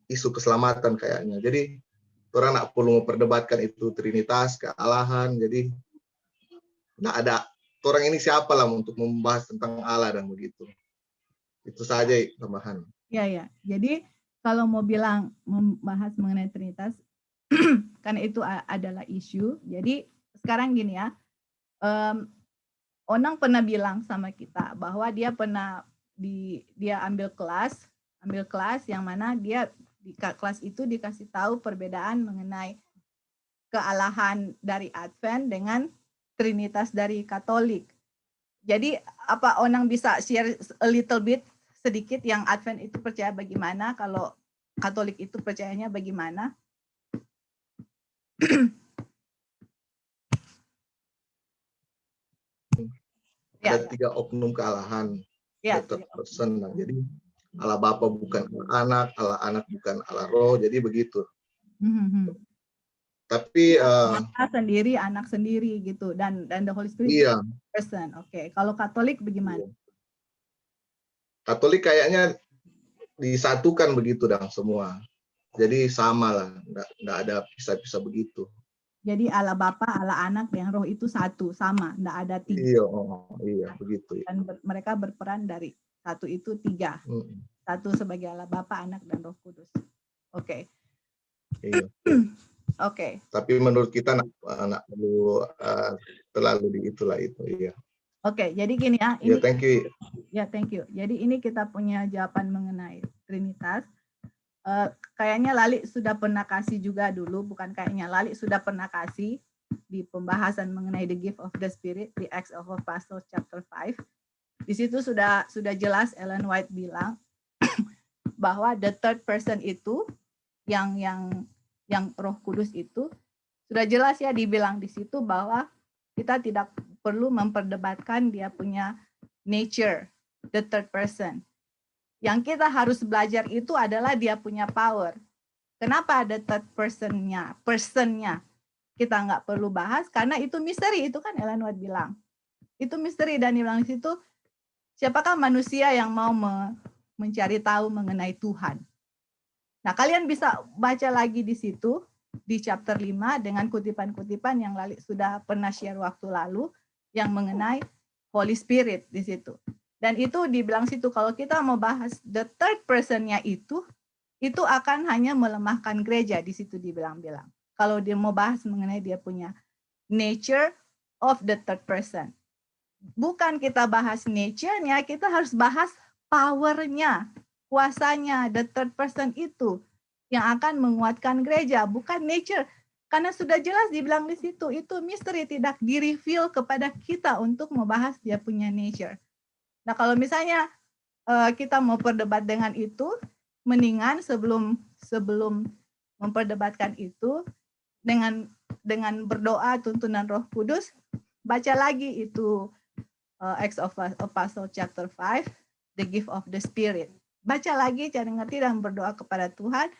F: isu keselamatan kayaknya. Jadi orang nggak perlu memperdebatkan itu Trinitas, kealahan. Jadi nggak ada orang ini siapa lah untuk membahas tentang Allah dan begitu. Itu saja tambahan.
A: Ya. Jadi kalau mau bilang membahas mengenai Trinitas, kan itu adalah isu. Jadi sekarang gini ya, Onang pernah bilang sama kita bahwa dia pernah dia ambil kelas yang mana dia di kelas itu dikasih tahu perbedaan mengenai kealahan dari Advent dengan Trinitas dari Katolik. Jadi apa Onang bisa share a little bit sedikit yang Advent itu percaya bagaimana, kalau Katolik itu percayanya bagaimana?
F: Ada 3 oknum kealahan.
A: Ya.
F: Person. Jadi Allah Bapa bukan Allah Anak bukan Allah Roh, jadi begitu. Tapi
A: anak sendiri gitu, dan the Holy Spirit person. Oke. Kalau Katolik bagaimana?
F: Katolik kayaknya disatukan begitu dong semua. Jadi sama lah, nggak ada pisah-pisah begitu.
A: Jadi Allah Bapa, Allah Anak, dan Roh itu satu, sama, nggak ada 3.
F: Iya begitu.
A: Dan mereka berperan dari satu itu 3. Satu sebagai Allah Bapa, Anak, dan Roh Kudus. Oke.
F: Iya.
A: Oke.
F: Tapi menurut kita nggak perlu terlalu di itulah itu, ya.
A: Oke, jadi gini ya.
F: Ya,
A: Ini,
F: thank you.
A: ya, thank you. Jadi ini kita punya jawaban mengenai Trinitas. Kayaknya Lali sudah pernah kasih juga dulu, bukan kayaknya, Lali sudah pernah kasih di pembahasan mengenai the gift of the Spirit di Acts of Apostles chapter 5. Di situ sudah jelas Ellen White bilang bahwa the third person itu yang Roh Kudus itu sudah jelas ya dibilang di situ bahwa kita tidak perlu memperdebatkan dia punya nature, the third person. Yang kita harus belajar itu adalah dia punya power. Kenapa ada third personnya? Kita nggak perlu bahas karena itu misteri, itu kan Ellen White bilang. Itu misteri dan dibilang di situ, siapakah manusia yang mau mencari tahu mengenai Tuhan? Nah, kalian bisa baca lagi di situ di chapter 5 dengan kutipan-kutipan yang Lali sudah pernah share waktu lalu yang mengenai Holy Spirit di situ. Dan itu dibilang situ kalau kita mau bahas the third person-nya itu akan hanya melemahkan gereja, di situ dibilang-bilang. Kalau dia mau bahas mengenai dia punya nature of the third person. Bukan kita bahas nature-nya, kita harus bahas power-nya, kuasanya, the third person itu yang akan menguatkan gereja, bukan nature. Karena sudah jelas dibilang di situ, itu misteri, tidak di-reveal kepada kita untuk membahas dia punya nature. Nah, kalau misalnya kita mau perdebat dengan itu, mendingan sebelum memperdebatkan itu dengan berdoa tuntunan Roh Kudus, baca lagi itu Acts of Apostles chapter 5, the gift of the Spirit. Baca lagi, cari ngerti dan berdoa kepada Tuhan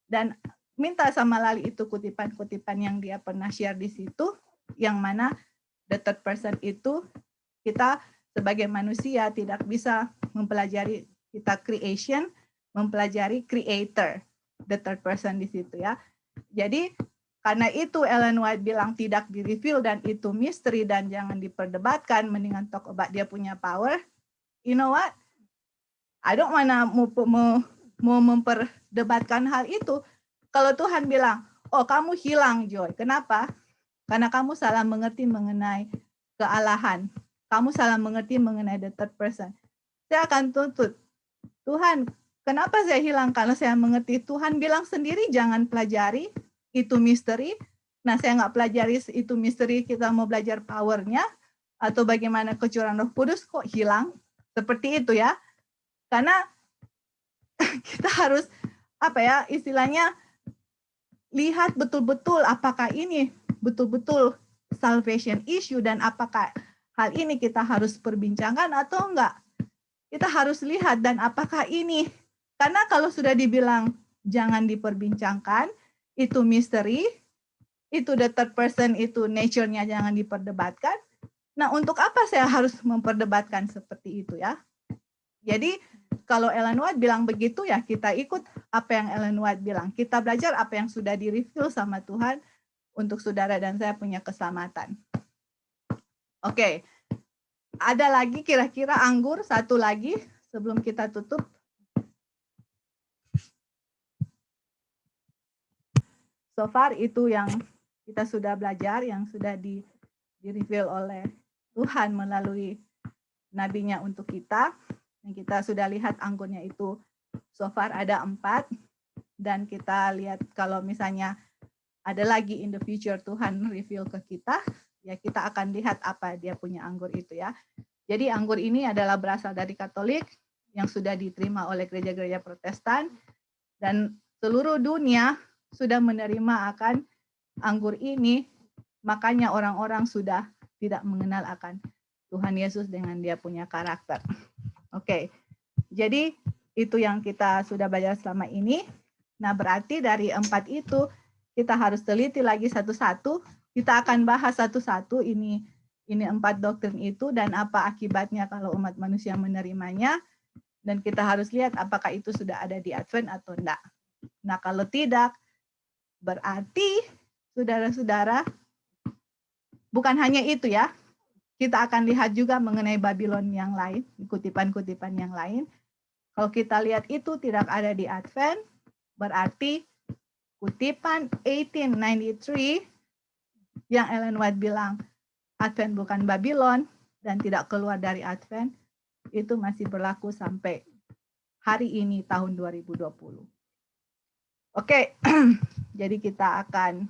A: dan minta sama Lali itu kutipan-kutipan yang dia pernah share di situ, yang mana the third person itu kita sebagai manusia tidak bisa mempelajari kita creation, mempelajari creator, the third person di situ ya. Jadi karena itu Ellen White bilang tidak di-reveal dan itu misteri dan jangan diperdebatkan, mendingan talk about dia punya power. You know what? I don't wanna mau memperdebatkan hal itu. Kalau Tuhan bilang, oh kamu hilang Joy, kenapa? Karena kamu salah mengerti mengenai kealahan. Kamu salah mengerti mengenai the third person. Saya akan tuntut, Tuhan, kenapa saya hilang? Karena saya mengerti Tuhan bilang sendiri jangan pelajari, itu misteri. Nah, saya nggak pelajari itu misteri, kita mau belajar powernya, atau bagaimana kecurangan Roh Kudus kok hilang? Seperti itu ya. Karena kita harus, istilahnya, lihat betul-betul apakah ini betul-betul salvation issue dan apakah hal ini kita harus perbincangkan atau enggak. Kita harus lihat dan apakah ini, karena kalau sudah dibilang jangan diperbincangkan, itu misteri, itu the third person, itu nature-nya jangan diperdebatkan. Nah, untuk apa saya harus memperdebatkan seperti itu ya? Jadi, kalau Ellen White bilang begitu ya kita ikut apa yang Ellen White bilang. Kita belajar apa yang sudah di-reveal sama Tuhan untuk saudara dan saya punya keselamatan. Oke, ada lagi kira-kira anggur, satu lagi sebelum kita tutup. So far itu yang kita sudah belajar, yang sudah di-reveal oleh Tuhan melalui nabinya untuk kita. Yang kita sudah lihat anggurnya itu so far ada 4. Dan kita lihat kalau misalnya ada lagi in the future Tuhan reveal ke kita, ya kita akan lihat apa dia punya anggur itu ya. Jadi anggur ini adalah berasal dari Katolik yang sudah diterima oleh gereja-gereja Protestan dan seluruh dunia sudah menerima akan anggur ini, makanya orang-orang sudah tidak mengenal akan Tuhan Yesus dengan dia punya karakter. Oke. Jadi itu yang kita sudah belajar selama ini. Nah, berarti dari 4 itu kita harus teliti lagi satu-satu. Kita akan bahas satu-satu ini 4 doktrin itu dan apa akibatnya kalau umat manusia menerimanya. Dan kita harus lihat apakah itu sudah ada di Advent atau enggak. Nah, kalau tidak, berarti saudara-saudara, bukan hanya itu ya. Kita akan lihat juga mengenai Babylon yang lain, kutipan-kutipan yang lain. Kalau kita lihat itu tidak ada di Advent, berarti kutipan 1893 yang Ellen White bilang Advent bukan Babylon dan tidak keluar dari Advent, itu masih berlaku sampai hari ini tahun 2020. Oke, jadi kita akan